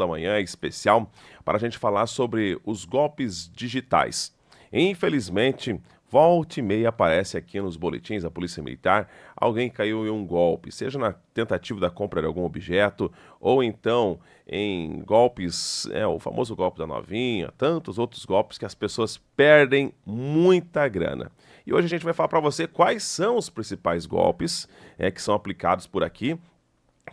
da Manhã especial para a gente falar sobre os golpes digitais. Infelizmente, volta e meia aparece aqui nos boletins da Polícia Militar alguém caiu em um golpe, seja na tentativa da compra de algum objeto ou então em golpes, o famoso golpe da novinha, tantos outros golpes que as pessoas perdem muita grana. E hoje a gente vai falar para você quais são os principais golpes que são aplicados por aqui.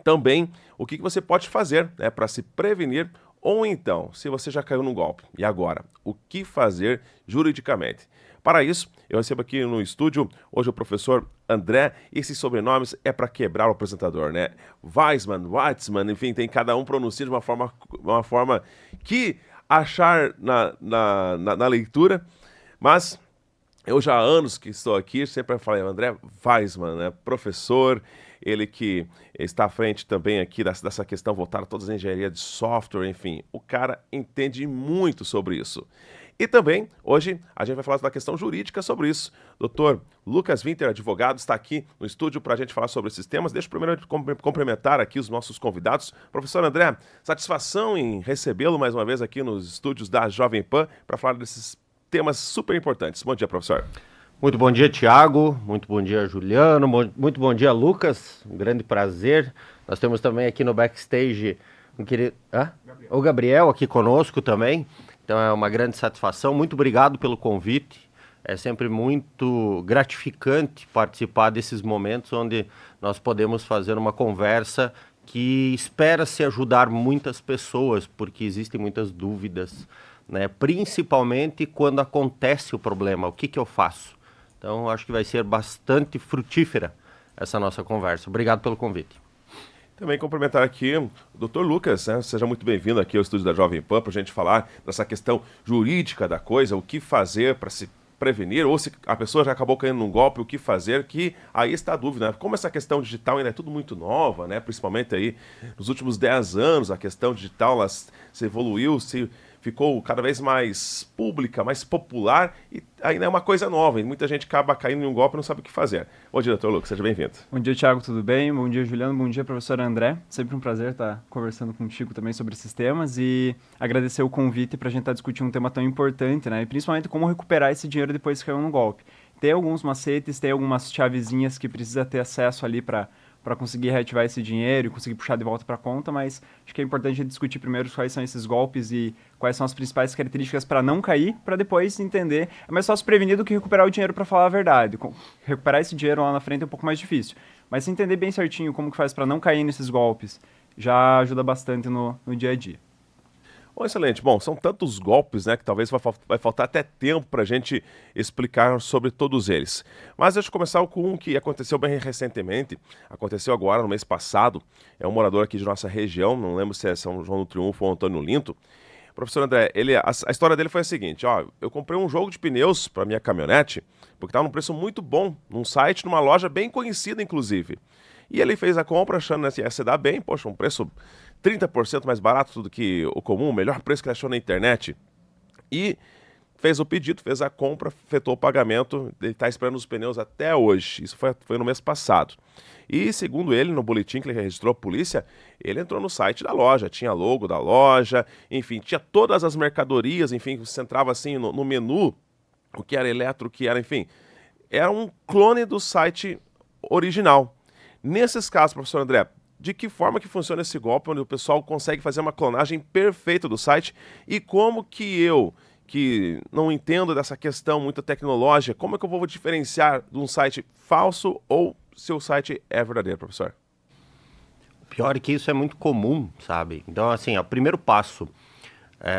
Também o que você pode fazer para se prevenir ou então, se você já caiu no golpe. E agora, o que fazer juridicamente? Para isso, eu recebo aqui no estúdio hoje o professor André. Esses sobrenomes é para quebrar o apresentador, né? Weissman, enfim, tem cada um pronuncia de uma forma que achar na leitura, mas eu já há anos que estou aqui, sempre falei, André Weissman, né? Professor, ele que está à frente também aqui dessa questão voltada a toda a engenharia de software, enfim, o cara entende muito sobre isso. E também, hoje, a gente vai falar da questão jurídica sobre isso. Dr. Lucas Winter, advogado, está aqui no estúdio para a gente falar sobre esses temas. Deixa eu primeiro cumprimentar aqui os nossos convidados. Professor André, satisfação em recebê-lo mais uma vez aqui nos estúdios da Jovem Pan para falar desses temas super importantes. Bom dia, professor. Muito bom dia, Tiago. Muito bom dia, Juliano. Muito bom dia, Lucas. Um grande prazer. Nós temos também aqui no backstage o Gabriel aqui conosco também. Então é uma grande satisfação. Muito obrigado pelo convite. É sempre muito gratificante participar desses momentos onde nós podemos fazer uma conversa que espera-se ajudar muitas pessoas, porque existem muitas dúvidas, né? Principalmente quando acontece o problema. O que eu faço? Então, acho que vai ser bastante frutífera essa nossa conversa. Obrigado pelo convite. Também cumprimentar aqui o Dr. Lucas, né? Seja muito bem-vindo aqui ao estúdio da Jovem Pan para a gente falar dessa questão jurídica da coisa, o que fazer para se prevenir, ou se a pessoa já acabou caindo num golpe, o que fazer, que aí está a dúvida, né? Como essa questão digital ainda é tudo muito nova, né? Principalmente aí nos últimos 10 anos, a questão digital ela se evoluiu, ficou cada vez mais pública, mais popular e ainda é uma coisa nova. E muita gente acaba caindo em um golpe e não sabe o que fazer. Bom dia, doutor Lucas, seja bem-vindo. Bom dia, Tiago, tudo bem? Bom dia, Juliano. Bom dia, professor André. Sempre um prazer estar conversando contigo também sobre esses temas e agradecer o convite para a gente estar discutindo um tema tão importante, né? E principalmente como recuperar esse dinheiro depois que caiu no golpe. Tem alguns macetes, tem algumas chavezinhas que precisa ter acesso ali para conseguir reativar esse dinheiro e conseguir puxar de volta para a conta, mas acho que é importante a gente discutir primeiro quais são esses golpes e quais são as principais características para não cair, para depois entender. É mais fácil prevenir do que recuperar o dinheiro para falar a verdade. Recuperar esse dinheiro lá na frente é um pouco mais difícil, mas se entender bem certinho como que faz para não cair nesses golpes, já ajuda bastante no dia a dia. Bom, excelente. Bom, são tantos golpes, né, que talvez vai faltar até tempo para a gente explicar sobre todos eles. Mas deixa eu começar com um que aconteceu bem recentemente, aconteceu agora, no mês passado. É um morador aqui de nossa região, não lembro se é São João do Triunfo ou Antônio Linto. Professor André, a história dele foi a seguinte, eu comprei um jogo de pneus para minha caminhonete, porque estava num preço muito bom, num site, numa loja bem conhecida, inclusive. E ele fez a compra achando que ia se dar bem, poxa, um preço 30% mais barato do que o comum, o melhor preço que ele achou na internet. E fez o pedido, fez a compra, efetuou o pagamento, ele está esperando os pneus até hoje. Isso foi no mês passado. E segundo ele, no boletim que ele registrou a polícia, ele entrou no site da loja, tinha logo da loja, enfim, tinha todas as mercadorias, enfim, você entrava assim no menu, o que era eletro, o que era, enfim, era um clone do site original. Nesses casos, professor André, de que forma que funciona esse golpe, onde o pessoal consegue fazer uma clonagem perfeita do site e como que eu, que não entendo dessa questão muito tecnológica, como é que eu vou diferenciar de um site falso ou se o site é verdadeiro, professor? O pior é que isso é muito comum, sabe? Então, assim, o primeiro passo,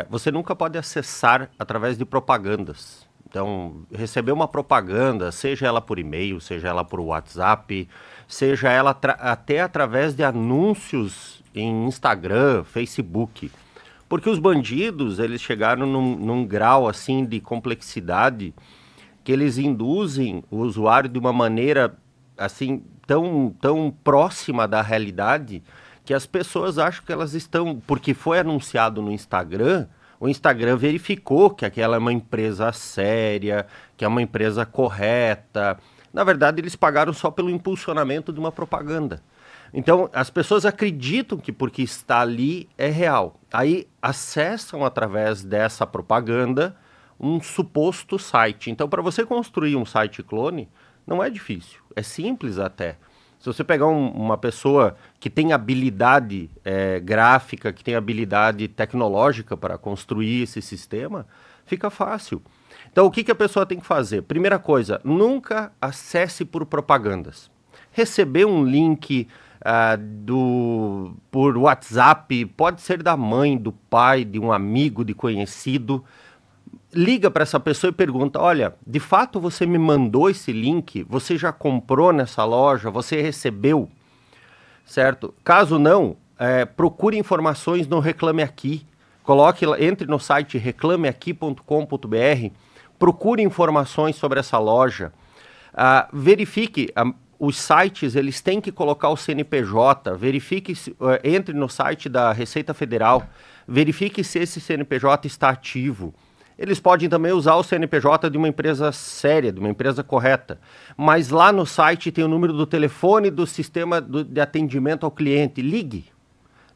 você nunca pode acessar através de propagandas. Então, receber uma propaganda, seja ela por e-mail, seja ela por WhatsApp, seja ela até através de anúncios em Instagram, Facebook. Porque os bandidos, eles chegaram num grau assim de complexidade que eles induzem o usuário de uma maneira assim tão próxima da realidade que as pessoas acham que elas estão... Porque foi anunciado no Instagram, o Instagram verificou que aquela é uma empresa séria, que é uma empresa correta. Na verdade, eles pagaram só pelo impulsionamento de uma propaganda. Então, as pessoas acreditam que porque está ali é real. Aí acessam através dessa propaganda um suposto site. Então, para você construir um site clone, não é difícil, é simples até. Se você pegar uma pessoa que tem habilidade gráfica, que tem habilidade tecnológica para construir esse sistema, fica fácil. Então, o que a pessoa tem que fazer? Primeira coisa, nunca acesse por propagandas. Receber um link por WhatsApp, pode ser da mãe, do pai, de um amigo, de conhecido. Liga para essa pessoa e pergunta, olha, de fato você me mandou esse link? Você já comprou nessa loja? Você recebeu? Certo? Caso não, procure informações no Reclame Aqui. Entre no site reclameaqui.com.br, procure informações sobre essa loja. Verifique, os sites eles têm que colocar o CNPJ, verifique, entre no site da Receita Federal, verifique se esse CNPJ está ativo. Eles podem também usar o CNPJ de uma empresa séria, de uma empresa correta. Mas lá no site tem o número do telefone do sistema de atendimento ao cliente.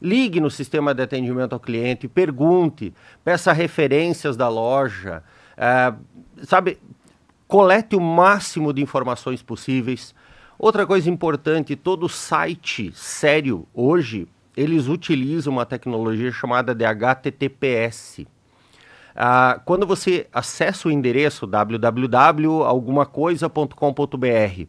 Ligue no sistema de atendimento ao cliente, pergunte, peça referências da loja, colete o máximo de informações possíveis. Outra coisa importante, todo site sério hoje, eles utilizam uma tecnologia chamada de HTTPS. Quando você acessa o endereço www.algumacoisa.com.br,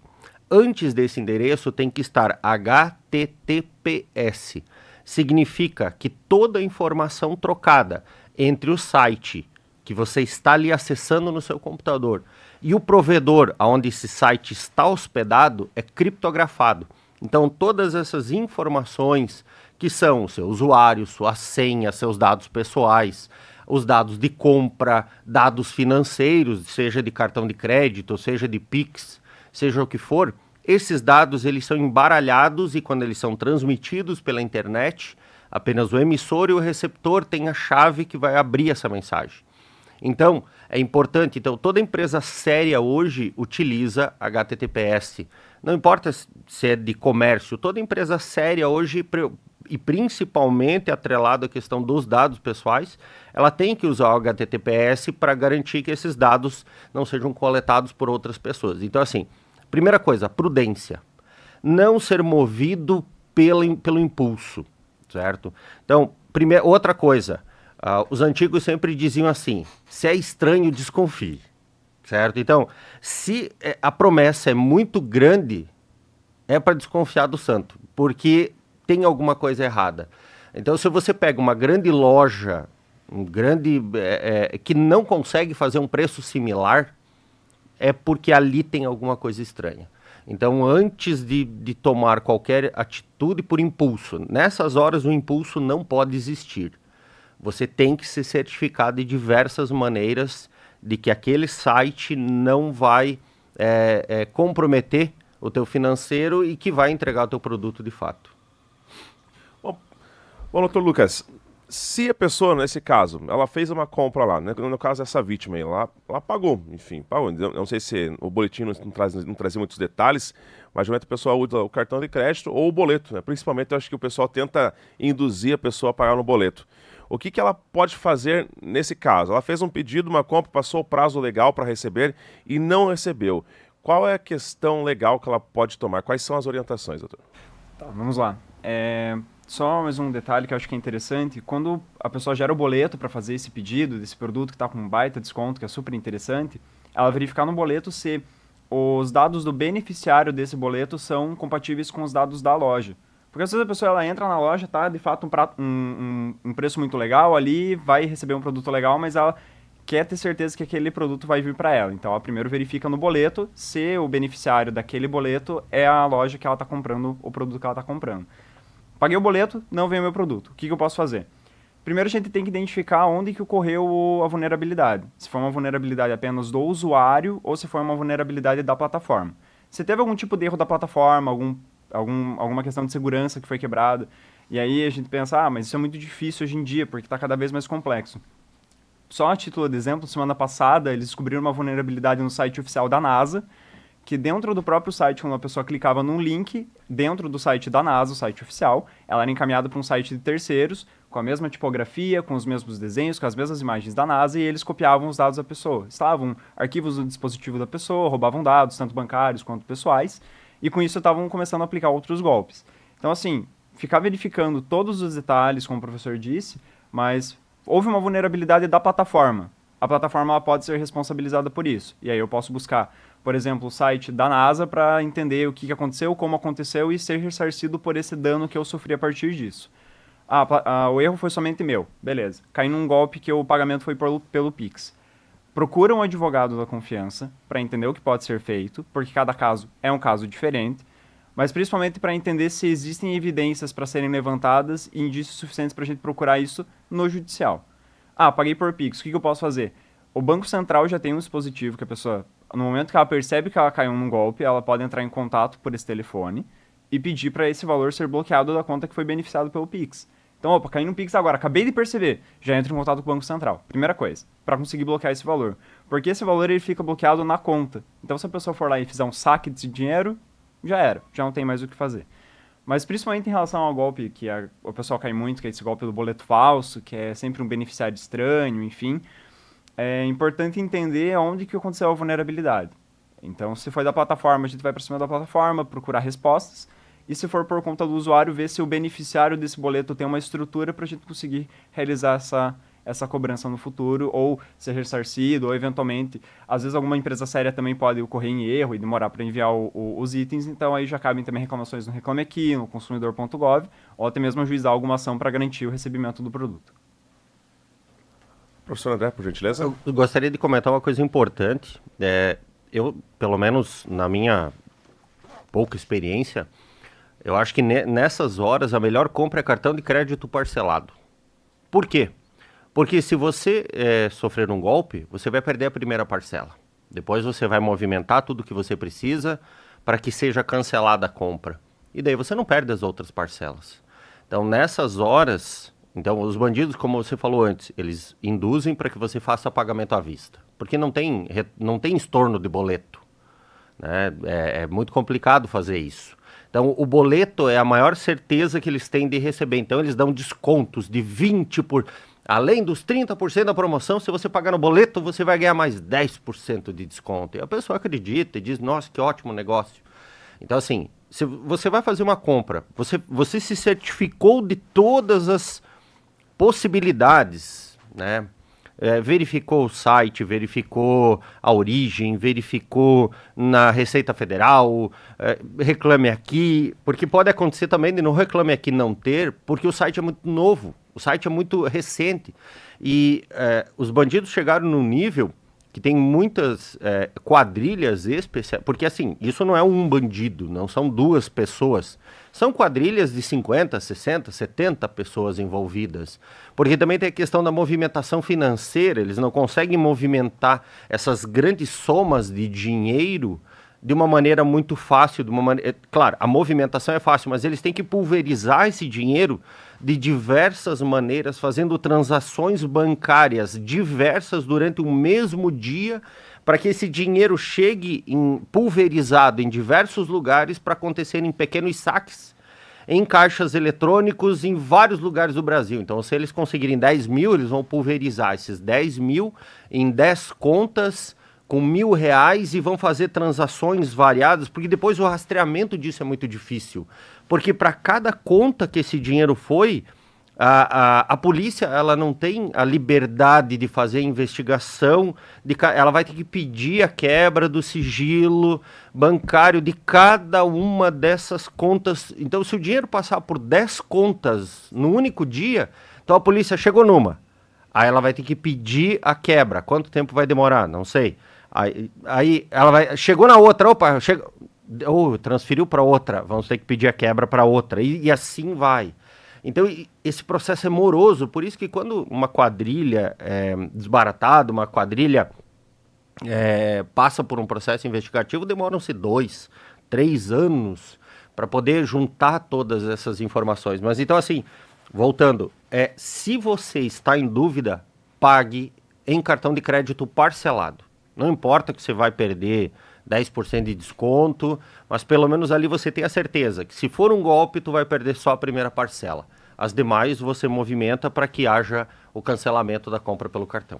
antes desse endereço tem que estar HTTPS. Significa que toda a informação trocada entre o site que você está ali acessando no seu computador e o provedor onde esse site está hospedado é criptografado. Então todas essas informações que são o seu usuário, sua senha, seus dados pessoais, os dados de compra, dados financeiros, seja de cartão de crédito, seja de Pix, seja o que for, esses dados eles são embaralhados e quando eles são transmitidos pela internet, apenas o emissor e o receptor têm a chave que vai abrir essa mensagem. Então, é importante, toda empresa séria hoje utiliza HTTPS. Não importa se é de comércio, toda empresa séria hoje, e principalmente atrelado à questão dos dados pessoais, ela tem que usar o HTTPS para garantir que esses dados não sejam coletados por outras pessoas. Então, assim, primeira coisa, prudência. Não ser movido pelo impulso, certo? Então, outra coisa, os antigos sempre diziam assim, se é estranho, desconfie, certo? Então, se a promessa é muito grande, é para desconfiar do santo, porque tem alguma coisa errada. Então, se você pega uma grande loja, que não consegue fazer um preço similar, é porque ali tem alguma coisa estranha. Então, antes de tomar qualquer atitude por impulso, nessas horas o impulso não pode existir. Você tem que se certificar de diversas maneiras de que aquele site não vai comprometer o teu financeiro e que vai entregar o teu produto de fato. Bom, doutor Lucas, se a pessoa, nesse caso, ela fez uma compra lá, né? No caso dessa vítima aí, ela pagou, enfim, pagou. Eu não sei se o boletim não trazia muitos detalhes, mas geralmente a pessoa usa o cartão de crédito ou o boleto, né? Principalmente eu acho que o pessoal tenta induzir a pessoa a pagar no boleto. O que ela pode fazer nesse caso? Ela fez um pedido, uma compra, passou o prazo legal para receber e não recebeu. Qual é a questão legal que ela pode tomar? Quais são as orientações, doutor? Tá, vamos lá. Só mais um detalhe que eu acho que é interessante, quando a pessoa gera o boleto para fazer esse pedido desse produto que está com um baita desconto, que é super interessante, ela verificar no boleto se os dados do beneficiário desse boleto são compatíveis com os dados da loja. Porque às vezes a pessoa ela entra na loja, tá de fato um preço muito legal ali, vai receber um produto legal, mas ela quer ter certeza que aquele produto vai vir para ela. Então ela primeiro verifica no boleto se o beneficiário daquele boleto é a loja que ela está comprando, o produto que ela está comprando. Paguei o boleto, não veio o meu produto. O que eu posso fazer? Primeiro a gente tem que identificar onde que ocorreu a vulnerabilidade. Se foi uma vulnerabilidade apenas do usuário ou se foi uma vulnerabilidade da plataforma. Se teve algum tipo de erro da plataforma, alguma questão de segurança que foi quebrada, e aí a gente pensa, mas isso é muito difícil hoje em dia, porque está cada vez mais complexo. Só a título de exemplo, semana passada eles descobriram uma vulnerabilidade no site oficial da NASA, que dentro do próprio site, quando a pessoa clicava num link, dentro do site da NASA, o site oficial, ela era encaminhada para um site de terceiros, com a mesma tipografia, com os mesmos desenhos, com as mesmas imagens da NASA, e eles copiavam os dados da pessoa. Estavam arquivos no dispositivo da pessoa, roubavam dados, tanto bancários quanto pessoais, e com isso estavam começando a aplicar outros golpes. Então, assim, ficar verificando todos os detalhes, como o professor disse, mas houve uma vulnerabilidade da plataforma. A plataforma ela pode ser responsabilizada por isso. E aí eu posso buscar, por exemplo, o site da NASA para entender o que aconteceu, como aconteceu e ser ressarcido por esse dano que eu sofri a partir disso. O erro foi somente meu. Beleza. Caí num golpe que o pagamento foi pelo Pix. Procura um advogado da confiança para entender o que pode ser feito, porque cada caso é um caso diferente, mas principalmente para entender se existem evidências para serem levantadas e indícios suficientes para a gente procurar isso no judicial. Paguei por Pix, o que eu posso fazer? O Banco Central já tem um dispositivo que a pessoa, no momento que ela percebe que ela caiu num golpe, ela pode entrar em contato por esse telefone e pedir para esse valor ser bloqueado da conta que foi beneficiado pelo Pix. Então, caí no Pix agora, acabei de perceber, já entro em contato com o Banco Central. Primeira coisa, para conseguir bloquear esse valor. Porque esse valor ele fica bloqueado na conta. Então, se a pessoa for lá e fizer um saque desse dinheiro, já era, já não tem mais o que fazer. Mas principalmente em relação ao golpe, que o pessoal cai muito, que é esse golpe do boleto falso, que é sempre um beneficiário estranho, enfim, é importante entender onde que aconteceu a vulnerabilidade. Então, se foi da plataforma, a gente vai para cima da plataforma, procurar respostas, e se for por conta do usuário, ver se o beneficiário desse boleto tem uma estrutura para a gente conseguir realizar essa cobrança no futuro, ou ser ressarcido, ou eventualmente, às vezes alguma empresa séria também pode ocorrer em erro e demorar para enviar os itens, então aí já cabem também reclamações no Reclame Aqui, no consumidor.gov, ou até mesmo ajuizar alguma ação para garantir o recebimento do produto. Professor André, por gentileza. Eu gostaria de comentar uma coisa importante. Eu, pelo menos na minha pouca experiência, eu acho que nessas horas a melhor compra é cartão de crédito parcelado. Por quê? Porque se você sofrer um golpe, você vai perder a primeira parcela. Depois você vai movimentar tudo que você precisa para que seja cancelada a compra. E daí você não perde as outras parcelas. Então, nessas horas, os bandidos, como você falou antes, eles induzem para que você faça pagamento à vista. Porque não tem estorno de boleto, né? É muito complicado fazer isso. Então, o boleto é a maior certeza que eles têm de receber. Então, eles dão descontos de 20%. Além dos 30% da promoção, se você pagar no boleto, você vai ganhar mais 10% de desconto. E a pessoa acredita e diz, nossa, que ótimo negócio. Então, assim, se você vai fazer uma compra, você se certificou de todas as possibilidades, né? Verificou o site, verificou a origem, verificou na Receita Federal, Reclame Aqui, porque pode acontecer também de no Reclame Aqui não ter, porque o site é muito novo, o site é muito recente, e os bandidos chegaram num nível que tem muitas quadrilhas especiais, porque assim, isso não é um bandido, não são duas pessoas, são quadrilhas de 50, 60, 70 pessoas envolvidas, porque também tem a questão da movimentação financeira, eles não conseguem movimentar essas grandes somas de dinheiro de uma maneira muito fácil, claro, a movimentação é fácil, mas eles têm que pulverizar esse dinheiro de diversas maneiras, fazendo transações bancárias diversas durante o mesmo dia, para que esse dinheiro chegue pulverizado em diversos lugares para acontecer em pequenos saques, em caixas eletrônicos em vários lugares do Brasil. Então, se eles conseguirem 10 mil, eles vão pulverizar esses 10 mil em 10 contas com R$1.000 e vão fazer transações variadas, porque depois o rastreamento disso é muito difícil. Porque para cada conta que esse dinheiro foi, a polícia ela não tem a liberdade de fazer a investigação, ela vai ter que pedir a quebra do sigilo bancário de cada uma dessas contas. Então, se o dinheiro passar por 10 contas no único dia, então a polícia chegou numa, aí ela vai ter que pedir a quebra. Quanto tempo vai demorar? Não sei. Aí ela chegou na outra, transferiu para outra, vamos ter que pedir a quebra para outra, e assim vai. Então, esse processo é moroso, por isso que quando uma quadrilha desbaratada, uma quadrilha passa por um processo investigativo, demoram-se 2, 3 anos para poder juntar todas essas informações. Mas então, assim, voltando, se você está em dúvida, pague em cartão de crédito parcelado. Não importa que você vai perder 10% de desconto, mas pelo menos ali você tem a certeza que se for um golpe, tu vai perder só a primeira parcela. As demais você movimenta para que haja o cancelamento da compra pelo cartão.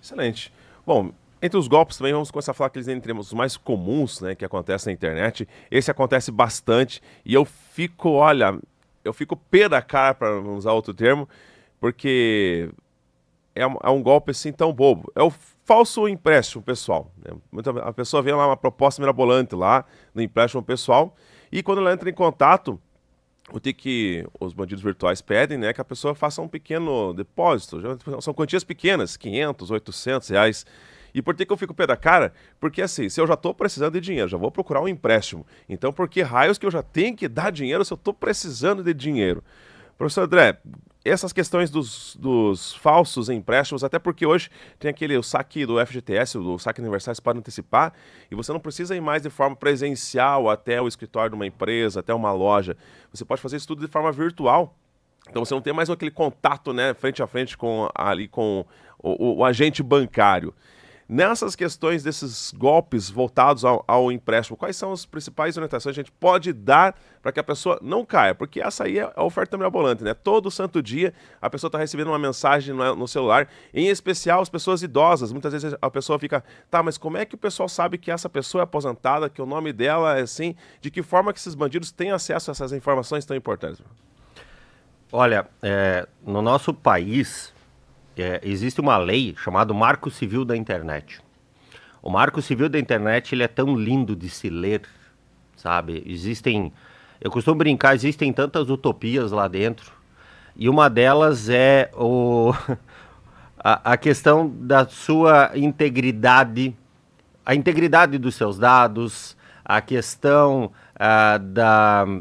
Excelente. Bom, entre os golpes também vamos começar a falar aqueles entre os mais comuns, né, que acontecem na internet. Esse acontece bastante e eu fico pé da cara, para usar outro termo, porque é um golpe assim tão bobo. É o falso empréstimo pessoal, né? A pessoa vê lá uma proposta mirabolante lá no empréstimo pessoal e quando ela entra em contato, o que os bandidos virtuais pedem, né, que a pessoa faça um pequeno depósito. São quantias pequenas, 500, 800 reais. E por que eu fico pé da cara? Porque assim, se eu já estou precisando de dinheiro, já vou procurar um empréstimo. Então por que raios que eu já tenho que dar dinheiro se eu estou precisando de dinheiro? Professor André, essas questões dos falsos empréstimos, até porque hoje tem o saque do FGTS, o saque universal, você pode antecipar, e você não precisa ir mais de forma presencial até o escritório de uma empresa, até uma loja. Você pode fazer isso tudo de forma virtual. Então você não tem mais aquele contato, né, frente a frente com o agente bancário. Nessas questões desses golpes voltados ao empréstimo, quais são as principais orientações que a gente pode dar para que a pessoa não caia? Porque essa aí é a oferta mirabolante, né? Todo santo dia a pessoa está recebendo uma mensagem no celular, em especial as pessoas idosas. Muitas vezes a pessoa fica, tá, mas como é que o pessoal sabe que essa pessoa é aposentada, que o nome dela é assim? De que forma que esses bandidos têm acesso a essas informações tão importantes? Olha, no nosso país... existe uma lei chamada Marco Civil da Internet. O Marco Civil da Internet, ele é tão lindo de se ler, sabe? Eu costumo brincar, existem tantas utopias lá dentro, e uma delas é a questão da sua integridade, a integridade dos seus dados, a questão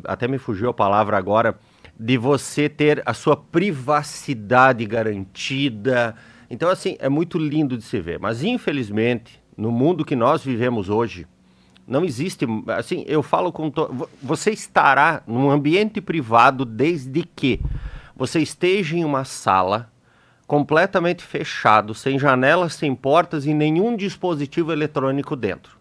até me fugiu a palavra agora, de você ter a sua privacidade garantida. Então, assim, é muito lindo de se ver. Mas, infelizmente, no mundo que nós vivemos hoje, não existe... Assim, eu falo com... Você estará num ambiente privado desde que você esteja em uma sala completamente fechado, sem janelas, sem portas e nenhum dispositivo eletrônico dentro.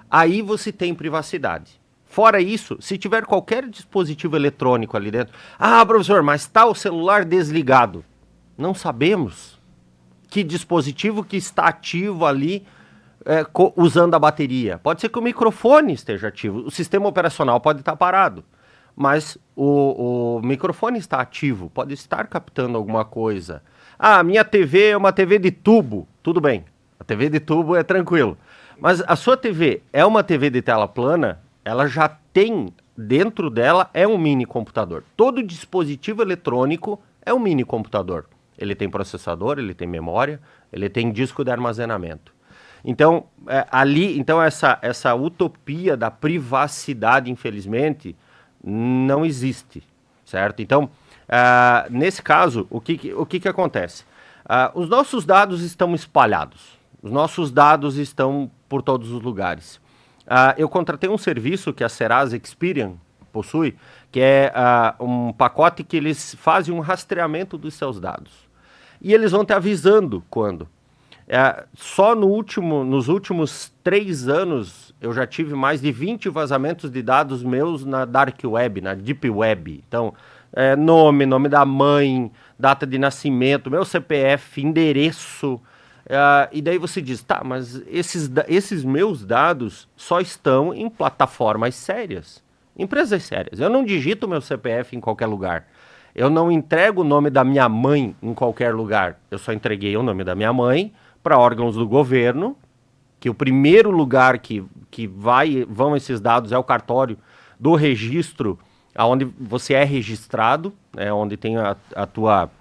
Aí você tem privacidade. Fora isso, se tiver qualquer dispositivo eletrônico ali dentro... Ah, professor, mas está o celular desligado. Não sabemos que dispositivo que está ativo ali usando a bateria. Pode ser que o microfone esteja ativo, o sistema operacional pode estar parado, mas o microfone está ativo, pode estar captando alguma coisa. Ah, minha TV é uma TV de tubo. Tudo bem, a TV de tubo é tranquilo. Mas a sua TV é uma TV de tela plana... ela já tem, dentro dela, é um mini computador. Todo dispositivo eletrônico é um mini computador. Ele tem processador, ele tem memória, ele tem disco de armazenamento. Então, essa utopia da privacidade, infelizmente, não existe, certo? Então, nesse caso, o que acontece? Os nossos dados estão espalhados. Os nossos dados estão por todos os lugares. Eu contratei um serviço que a Serasa Experian possui, que é um pacote que eles fazem um rastreamento dos seus dados. E eles vão te avisando quando. Só nos últimos 3 anos, eu já tive mais de 20 vazamentos de dados meus na Dark Web, na Deep Web. Então, nome da mãe, data de nascimento, meu CPF, endereço... e daí você diz, tá, mas esses meus dados só estão em plataformas sérias, empresas sérias. Eu não digito meu CPF em qualquer lugar. Eu não entrego o nome da minha mãe em qualquer lugar. Eu só entreguei o nome da minha mãe para órgãos do governo, que o primeiro lugar que vão esses dados é o cartório do registro, onde você é registrado, onde tem a tua...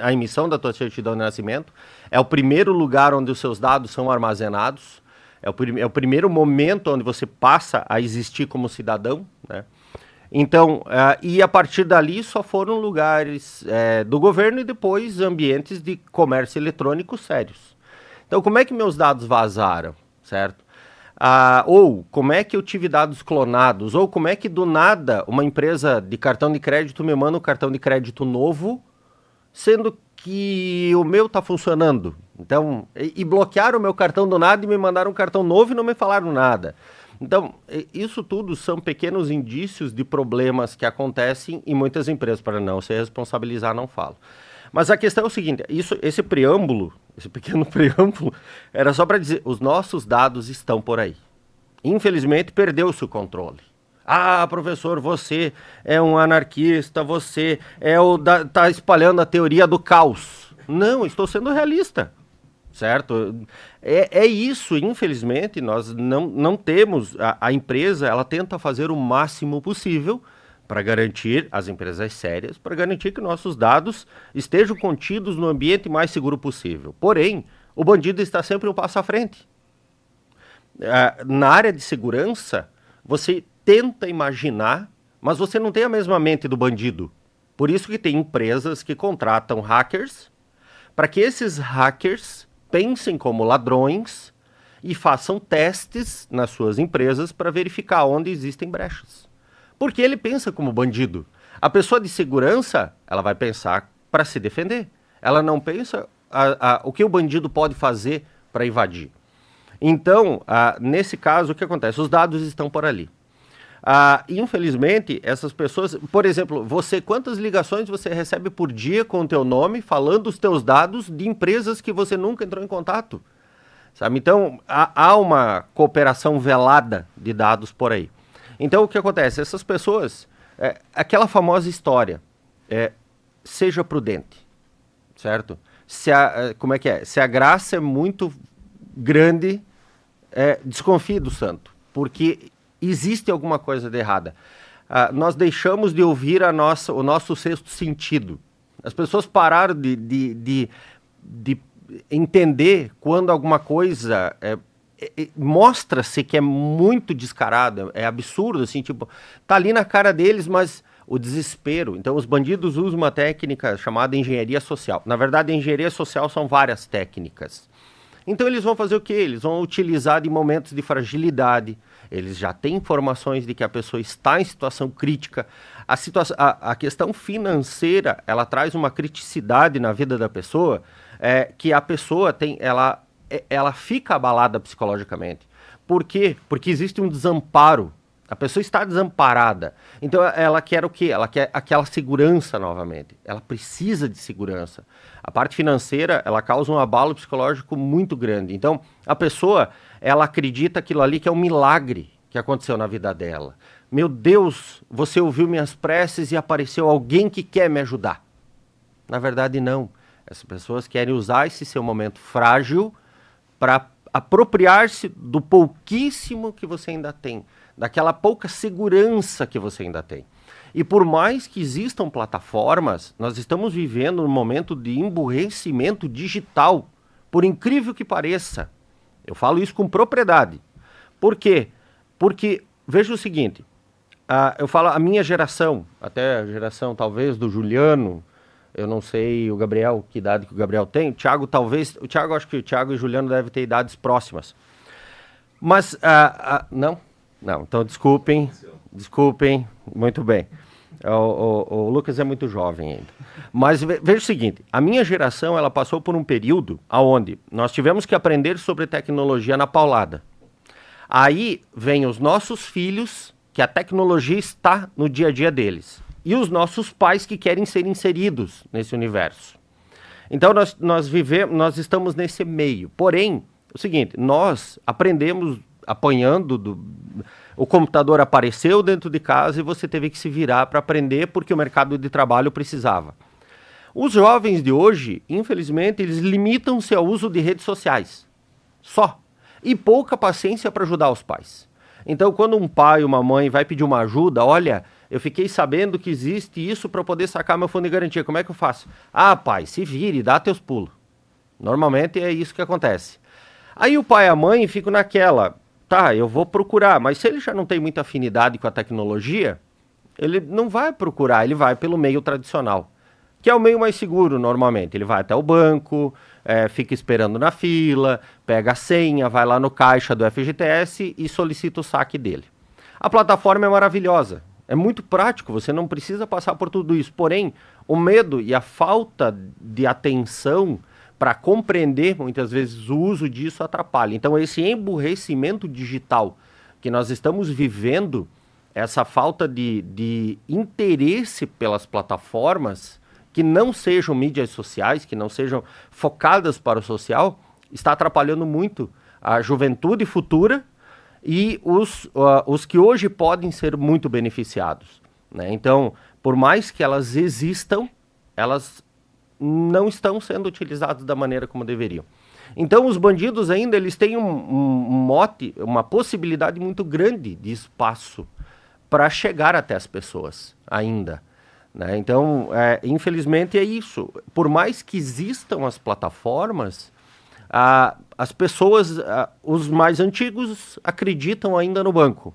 a emissão da tua certidão de nascimento, é o primeiro lugar onde os seus dados são armazenados, é o primeiro momento onde você passa a existir como cidadão, né? Então, e a partir dali só foram lugares do governo e depois ambientes de comércio eletrônico sérios. Então, como é que meus dados vazaram, certo? Ou como é que eu tive dados clonados, ou como é que do nada uma empresa de cartão de crédito me manda um cartão de crédito novo, sendo que o meu está funcionando, Então, e bloquearam o meu cartão do nada e me mandaram um cartão novo e não me falaram nada. Então, isso tudo são pequenos indícios de problemas que acontecem em muitas empresas. Para não se responsabilizar, não falo. Mas a questão é o seguinte, esse preâmbulo, esse pequeno preâmbulo, era só para dizer, os nossos dados estão por aí. Infelizmente, perdeu-se o controle. Ah, professor, você é um anarquista, você tá espalhando a teoria do caos. Não, estou sendo realista. Certo? É isso, infelizmente, nós não temos, a empresa, ela tenta fazer o máximo possível para garantir, as empresas sérias, para garantir que nossos dados estejam contidos no ambiente mais seguro possível. Porém, o bandido está sempre um passo à frente. Na área de segurança, você tenta imaginar, mas você não tem a mesma mente do bandido. Por isso que tem empresas que contratam hackers, para que esses hackers pensem como ladrões e façam testes nas suas empresas para verificar onde existem brechas. Porque ele pensa como bandido. A pessoa de segurança, ela vai pensar para se defender. Ela não pensa o que o bandido pode fazer para invadir. Então, nesse caso, o que acontece? Os dados estão por ali. Infelizmente, essas pessoas... Por exemplo, quantas ligações você recebe por dia com o teu nome, falando os teus dados de empresas que você nunca entrou em contato? Sabe? Então, há uma cooperação velada de dados por aí. Então, o que acontece? Essas pessoas... aquela famosa história, seja prudente, certo? Como é que é? Se a graça é muito grande, desconfie do santo, porque existe alguma coisa de errada. Nós deixamos de ouvir o nosso sexto sentido. As pessoas pararam de entender quando alguma coisa mostra-se que é muito descarada, é absurdo, assim, tipo, tá ali na cara deles, mas o desespero. Então, os bandidos usam uma técnica chamada engenharia social. Na verdade, a engenharia social são várias técnicas. Então, eles vão fazer o quê? Eles vão utilizar de momentos de fragilidade. Eles já têm informações de que a pessoa está em situação crítica. A questão financeira, ela traz uma criticidade na vida da pessoa, que a pessoa tem, ela fica abalada psicologicamente. Por quê? Porque existe um desamparo. A pessoa está desamparada. Então, ela quer o quê? Ela quer aquela segurança novamente. Ela precisa de segurança. A parte financeira, ela causa um abalo psicológico muito grande. Então, a pessoa, ela acredita aquilo ali que é um milagre que aconteceu na vida dela. Meu Deus, você ouviu minhas preces e apareceu alguém que quer me ajudar. Na verdade, não. Essas pessoas querem usar esse seu momento frágil para apropriar-se do pouquíssimo que você ainda tem, daquela pouca segurança que você ainda tem. E por mais que existam plataformas, nós estamos vivendo um momento de emburrecimento digital, por incrível que pareça. Eu falo isso com propriedade. Por quê? Porque, veja o seguinte, eu falo a minha geração, até a geração talvez do Juliano, eu não sei o Gabriel, que idade que o Gabriel tem, o Thiago talvez, acho que o Thiago e o Juliano devem ter idades próximas. Mas, não, então desculpem, muito bem. O Lucas é muito jovem ainda. Mas veja o seguinte, a minha geração, ela passou por um período onde nós tivemos que aprender sobre tecnologia na paulada. Aí vem os nossos filhos, que a tecnologia está no dia a dia deles. E os nossos pais que querem ser inseridos nesse universo. Então nós estamos nesse meio. Porém, é o seguinte, nós aprendemos apanhando, o computador apareceu dentro de casa e você teve que se virar para aprender porque o mercado de trabalho precisava. Os jovens de hoje, infelizmente, eles limitam-se ao uso de redes sociais. Só. E pouca paciência para ajudar os pais. Então, quando um pai ou uma mãe vai pedir uma ajuda, olha, eu fiquei sabendo que existe isso para poder sacar meu fundo de garantia, como é que eu faço? Ah, pai, se vire, dá teus pulos. Normalmente é isso que acontece. Aí o pai e a mãe ficam naquela, tá, eu vou procurar, mas se ele já não tem muita afinidade com a tecnologia, ele não vai procurar, ele vai pelo meio tradicional, que é o meio mais seguro normalmente. Ele vai até o banco, fica esperando na fila, pega a senha, vai lá no caixa do FGTS e solicita o saque dele. A plataforma é maravilhosa, é muito prático, você não precisa passar por tudo isso. Porém, o medo e a falta de atenção para compreender, muitas vezes, o uso disso atrapalha. Então, esse emburrecimento digital que nós estamos vivendo, essa falta de interesse pelas plataformas que não sejam mídias sociais, que não sejam focadas para o social, está atrapalhando muito a juventude futura e os que hoje podem ser muito beneficiados, né? Então, por mais que elas existam, elas não estão sendo utilizadas da maneira como deveriam. Então, os bandidos ainda eles têm uma possibilidade muito grande de espaço para chegar até as pessoas ainda, né? Então, infelizmente é isso. Por mais que existam as plataformas, as pessoas, os mais antigos, acreditam ainda no banco.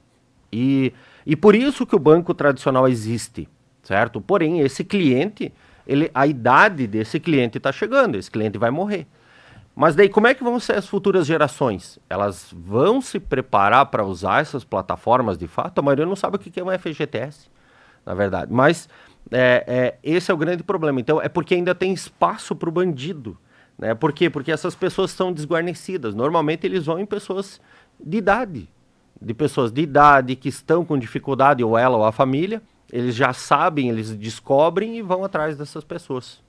E por isso que o banco tradicional existe, certo? Porém, esse cliente, a idade desse cliente está chegando, esse cliente vai morrer. Mas daí como é que vão ser as futuras gerações? Elas vão se preparar para usar essas plataformas de fato? A maioria não sabe o que é um FGTS, na verdade. Mas esse é o grande problema. Então é porque ainda tem espaço para o bandido, né? Por quê? Porque essas pessoas são desguarnecidas. Normalmente eles vão em pessoas de idade, que estão com dificuldade, ou ela ou a família. Eles já sabem, eles descobrem e vão atrás dessas pessoas.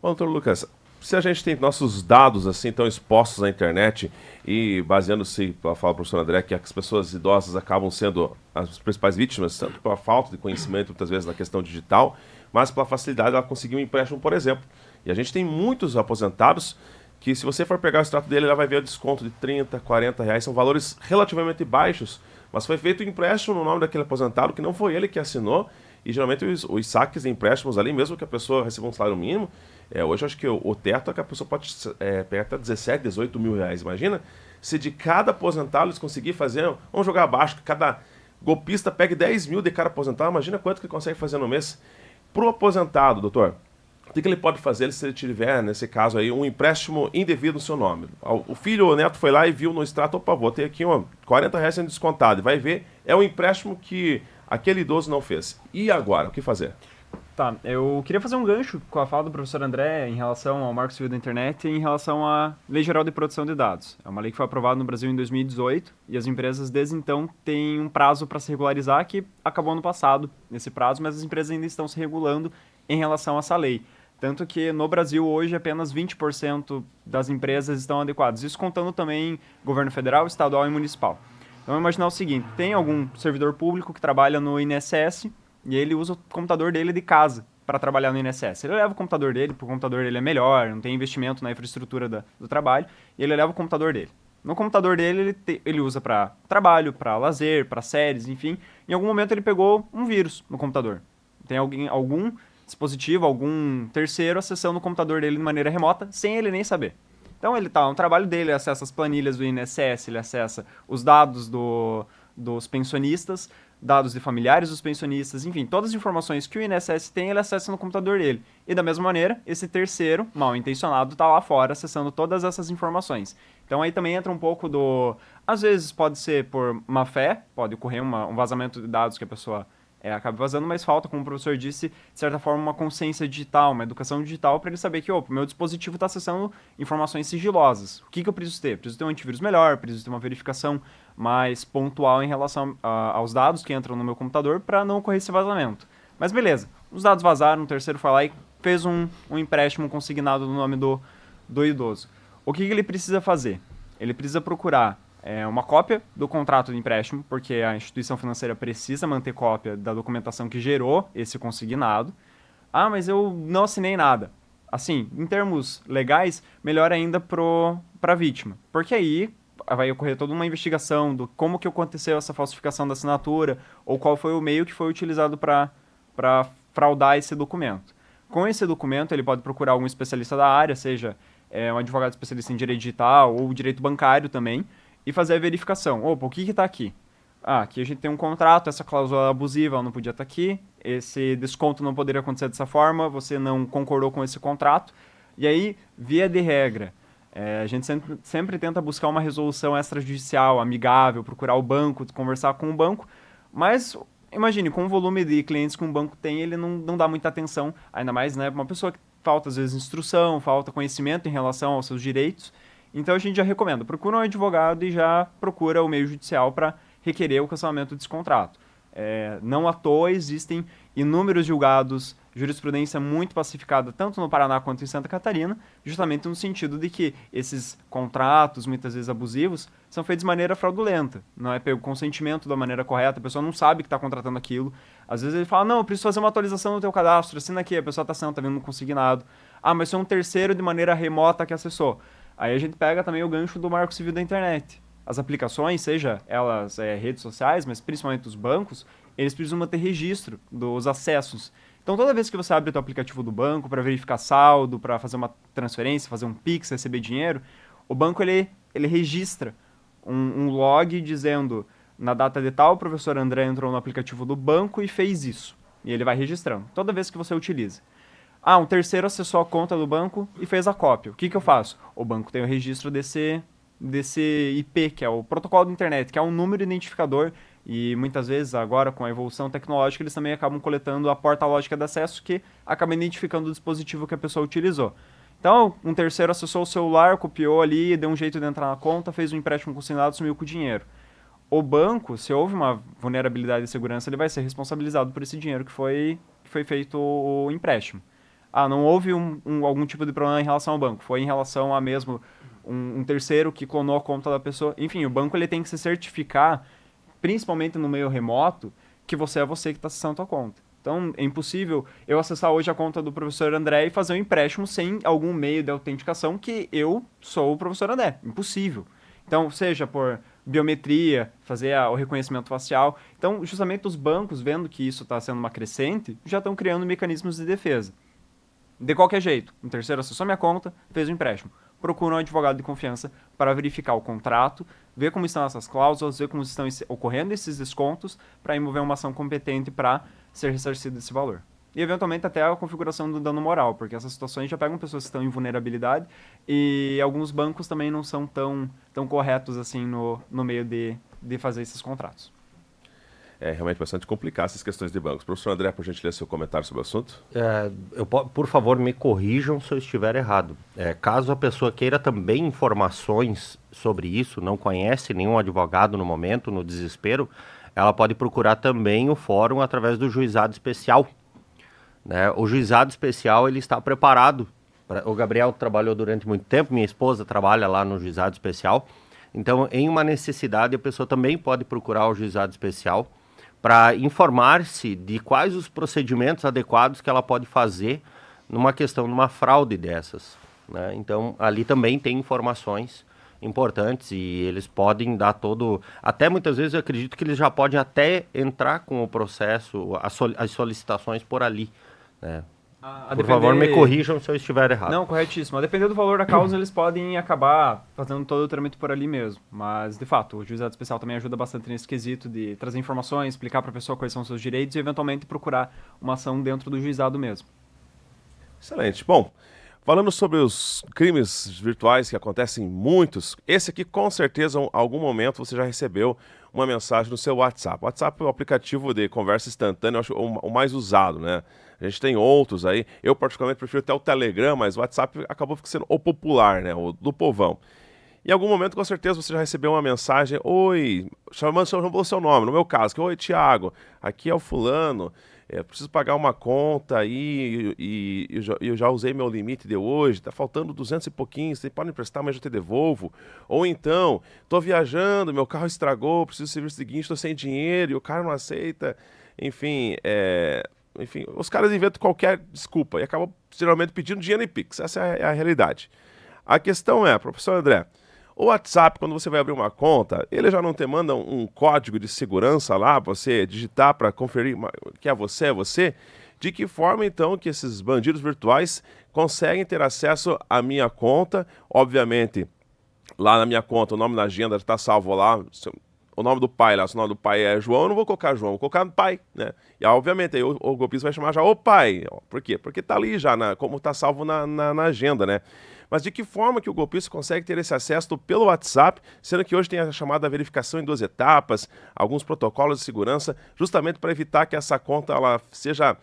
Bom, doutor Lucas, se a gente tem nossos dados assim tão expostos na internet e baseando-se, pela fala do professor André, que as pessoas idosas acabam sendo as principais vítimas, tanto pela falta de conhecimento, muitas vezes, na questão digital, mas pela facilidade ela conseguir um empréstimo, por exemplo. E a gente tem muitos aposentados que, se você for pegar o extrato dele, ela vai ver o desconto de 30, 40 reais, são valores relativamente baixos, mas foi feito um empréstimo no nome daquele aposentado que não foi ele que assinou, e geralmente os saques de empréstimos ali, mesmo que a pessoa receba um salário mínimo, hoje eu acho que o teto é que a pessoa pode pegar até 17, 18 mil reais. Imagina se de cada aposentado eles conseguirem fazer, vamos jogar abaixo, que cada golpista pegue 10 mil de cada aposentado, imagina quanto que ele consegue fazer no mês. Para o aposentado, doutor, o que ele pode fazer se ele tiver, nesse caso aí, um empréstimo indevido no seu nome? O filho ou o neto foi lá e viu no extrato, opa, vou ter aqui 40 reais sendo descontado, e vai ver, é um empréstimo que aquele idoso não fez. E agora, o que fazer? Tá, eu queria fazer um gancho com a fala do professor André em relação ao Marco Civil da Internet e em relação à Lei Geral de Proteção de Dados. É uma lei que foi aprovada no Brasil em 2018 e as empresas desde então têm um prazo para se regularizar que acabou no passado, nesse prazo, mas as empresas ainda estão se regulando em relação a essa lei. Tanto que no Brasil hoje apenas 20% das empresas estão adequadas, isso contando também governo federal, estadual e municipal. Então, imaginar o seguinte, tem algum servidor público que trabalha no INSS e ele usa o computador dele de casa para trabalhar no INSS. Ele leva o computador dele, porque o computador dele é melhor, não tem investimento na infraestrutura do trabalho, e ele leva o computador dele. No computador dele, ele usa para trabalho, para lazer, para séries, enfim. Em algum momento ele pegou um vírus no computador. Tem algum dispositivo, algum terceiro acessando o computador dele de maneira remota, sem ele nem saber. Então ele está no trabalho dele, ele acessa as planilhas do INSS, ele acessa os dados dos pensionistas, dados de familiares dos pensionistas, enfim, todas as informações que o INSS tem, ele acessa no computador dele. E da mesma maneira, esse terceiro, mal intencionado, está lá fora acessando todas essas informações. Então aí também entra um pouco às vezes pode ser por má fé, pode ocorrer um vazamento de dados que a pessoa acaba vazando, mas falta, como o professor disse, de certa forma, uma consciência digital, uma educação digital para ele saber que, o meu dispositivo está acessando informações sigilosas. O que eu preciso ter? Preciso ter um antivírus melhor, preciso ter uma verificação mais pontual em relação aos dados que entram no meu computador para não ocorrer esse vazamento. Mas beleza, os dados vazaram, o terceiro foi lá e fez um empréstimo consignado no nome do idoso. O que ele precisa fazer? Ele precisa procurar uma cópia do contrato de empréstimo, porque a instituição financeira precisa manter cópia da documentação que gerou esse consignado. Ah, mas eu não assinei nada. Assim, em termos legais, melhor ainda para a vítima, porque aí vai ocorrer toda uma investigação do como que aconteceu essa falsificação da assinatura ou qual foi o meio que foi utilizado para fraudar esse documento. Com esse documento, ele pode procurar algum especialista da área, seja um advogado especialista em direito digital ou direito bancário também, e fazer a verificação. Opa, o que está aqui? Ah, aqui a gente tem um contrato, essa cláusula abusiva não podia estar aqui, esse desconto não poderia acontecer dessa forma, você não concordou com esse contrato. E aí, via de regra, a gente sempre tenta buscar uma resolução extrajudicial, amigável, procurar o banco, conversar com o banco, mas imagine, com o volume de clientes que um banco tem, ele não dá muita atenção, ainda mais, né, uma pessoa que falta às vezes instrução, falta conhecimento em relação aos seus direitos. Então a gente já recomenda, procura um advogado e já procura o meio judicial para requerer o cancelamento desse contrato. Não à toa existem inúmeros julgados, jurisprudência muito pacificada tanto no Paraná quanto em Santa Catarina, justamente no sentido de que esses contratos, muitas vezes abusivos, são feitos de maneira fraudulenta. Não é pego consentimento da maneira correta, a pessoa não sabe que está contratando aquilo. Às vezes ele fala, não, eu preciso fazer uma atualização no teu cadastro, assina aqui, a pessoa está assinando, está vendo no consignado. Ah, mas foi um terceiro de maneira remota que acessou. Aí a gente pega também o gancho do Marco Civil da Internet. As aplicações, seja elas redes sociais, mas principalmente os bancos, eles precisam ter registro dos acessos. Então, toda vez que você abre o aplicativo do banco para verificar saldo, para fazer uma transferência, fazer um Pix, receber dinheiro, o banco ele registra um log dizendo, na data de tal, o professor André entrou no aplicativo do banco e fez isso. E ele vai registrando, toda vez que você utiliza. Ah, um terceiro acessou a conta do banco e fez a cópia. O que eu faço? O banco tem o registro desse IP, que é o protocolo da internet, que é um número identificador, e muitas vezes, agora com a evolução tecnológica, eles também acabam coletando a porta lógica de acesso, que acaba identificando o dispositivo que a pessoa utilizou. Então, um terceiro acessou o celular, copiou ali, deu um jeito de entrar na conta, fez um empréstimo consignado, sumiu com o dinheiro. O banco, se houve uma vulnerabilidade de segurança, ele vai ser responsabilizado por esse dinheiro que foi feito o empréstimo. Ah, não houve algum tipo de problema em relação ao banco, foi em relação a mesmo um terceiro que clonou a conta da pessoa. Enfim, o banco ele tem que se certificar, principalmente no meio remoto, que você é você que está acessando a tua conta. Então, é impossível eu acessar hoje a conta do professor André e fazer um empréstimo sem algum meio de autenticação que eu sou o professor André. Impossível. Então, seja por biometria, fazer o reconhecimento facial. Então, justamente os bancos, vendo que isso está sendo uma crescente, já estão criando mecanismos de defesa. De qualquer jeito, um terceiro acessou minha conta, fez o empréstimo. Procura um advogado de confiança para verificar o contrato, ver como estão essas cláusulas, ver como estão ocorrendo esses descontos, para mover uma ação competente para ser ressarcido esse valor. E, eventualmente, até a configuração do dano moral, porque essas situações já pegam pessoas que estão em vulnerabilidade e alguns bancos também não são tão corretos assim no meio de fazer esses contratos. É realmente bastante complicado essas questões de bancos. Professor André, por gentileza, seu comentário sobre o assunto? Por favor, me corrijam se eu estiver errado. Caso a pessoa queira também informações sobre isso, não conhece nenhum advogado no momento, no desespero, ela pode procurar também o fórum através do juizado especial. Né? O juizado especial ele está preparado. O Gabriel trabalhou durante muito tempo, minha esposa trabalha lá no juizado especial. Então, em uma necessidade, a pessoa também pode procurar o juizado especial para informar-se de quais os procedimentos adequados que ela pode fazer numa questão, numa fraude dessas. Né? Então, ali também tem informações importantes e eles podem dar até muitas vezes eu acredito que eles já podem até entrar com o processo, as solicitações por ali. Né? Por favor, me corrijam se eu estiver errado. Não, corretíssimo. A depender do valor da causa, eles podem acabar fazendo todo o trâmite por ali mesmo. Mas, de fato, o juizado especial também ajuda bastante nesse quesito de trazer informações, explicar para a pessoa quais são os seus direitos e, eventualmente, procurar uma ação dentro do juizado mesmo. Excelente. Bom, falando sobre os crimes virtuais que acontecem muitos, esse aqui, com certeza, em algum momento você já recebeu uma mensagem no seu WhatsApp. O WhatsApp é o aplicativo de conversa instantânea, eu acho o mais usado, né? A gente tem outros aí. Eu, particularmente, prefiro até o Telegram, mas o WhatsApp acabou sendo o popular, né? O do povão. Em algum momento, com certeza, você já recebeu uma mensagem. Oi, chamando o seu nome. No meu caso, oi, Thiago, aqui é o fulano. Preciso pagar uma conta aí e eu já usei meu limite de hoje. Tá faltando 200 e pouquinho. Você pode me emprestar, mas eu te devolvo. Ou então, tô viajando, meu carro estragou, preciso do serviço seguinte, estou sem dinheiro e o cara não aceita. Enfim, os caras inventam qualquer desculpa e acabam geralmente pedindo dinheiro em Pix. Essa é a realidade. A questão é, professor André, o WhatsApp, quando você vai abrir uma conta, ele já não te manda um código de segurança lá, você digitar para conferir que é você? De que forma, então, que esses bandidos virtuais conseguem ter acesso à minha conta? Obviamente, lá na minha conta, o nome na agenda está salvo lá, o nome do pai lá, se o nome do pai é João, eu não vou colocar João, vou colocar pai, né? E obviamente aí o golpista vai chamar já o pai. Por quê? Porque tá ali já, como tá salvo na agenda, né? Mas de que forma que o golpista consegue ter esse acesso pelo WhatsApp, sendo que hoje tem a chamada verificação em 2 etapas, alguns protocolos de segurança, justamente para evitar que essa conta ela seja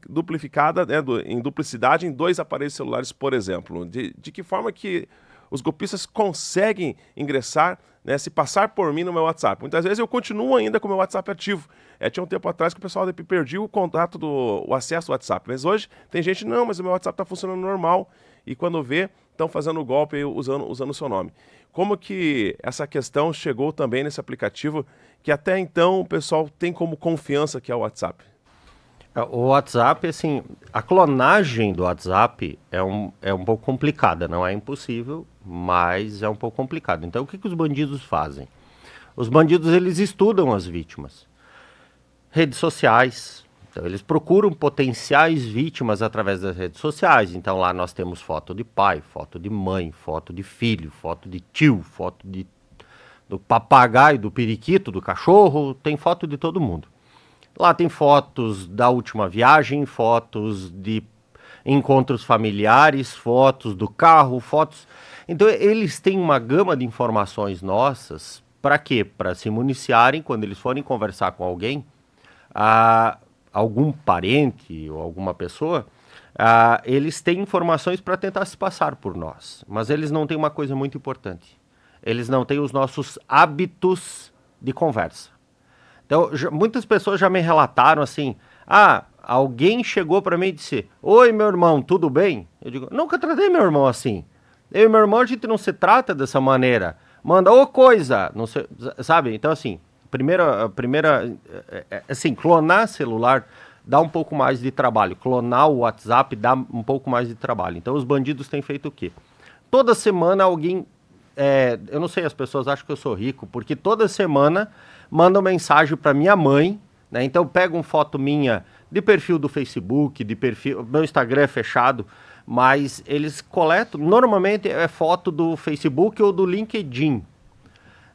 duplificada, né, em duplicidade em 2 aparelhos celulares, por exemplo. De que forma que os golpistas conseguem ingressar, né, se passar por mim no meu WhatsApp? Muitas vezes eu continuo ainda com o meu WhatsApp ativo. Tinha um tempo atrás que o pessoal perdia o contato o acesso ao WhatsApp. Mas hoje tem gente, não, mas o meu WhatsApp está funcionando normal. E quando vê, estão fazendo o golpe usando o seu nome. Como que essa questão chegou também nesse aplicativo que até então o pessoal tem como confiança que é o WhatsApp? O WhatsApp, assim, a clonagem do WhatsApp é um pouco complicada, não é impossível, mas é um pouco complicado. Então, o que os bandidos fazem? Os bandidos, eles estudam as vítimas. Redes sociais, então eles procuram potenciais vítimas através das redes sociais. Então, lá nós temos foto de pai, foto de mãe, foto de filho, foto de tio, foto do papagaio, do periquito, do cachorro, tem foto de todo mundo. Lá tem fotos da última viagem, fotos de encontros familiares, fotos do carro, fotos... Então, eles têm uma gama de informações nossas. Para quê? Para se municiarem quando eles forem conversar com alguém, algum parente ou alguma pessoa, eles têm informações para tentar se passar por nós. Mas eles não têm uma coisa muito importante. Eles não têm os nossos hábitos de conversa. Então, muitas pessoas já me relataram assim, alguém chegou para mim e disse, oi, meu irmão, tudo bem? Eu digo, nunca tratei meu irmão assim. Eu e meu irmão, a gente não se trata dessa maneira. Manda, coisa, não sei, sabe? Então, assim, assim, clonar celular dá um pouco mais de trabalho. Clonar o WhatsApp dá um pouco mais de trabalho. Então, os bandidos têm feito o quê? Toda semana alguém, eu não sei, as pessoas acham que eu sou rico, porque toda semana mandam mensagem para minha mãe, né? Então pegam foto minha de perfil do Facebook, meu Instagram é fechado, mas eles coletam, normalmente é foto do Facebook ou do LinkedIn.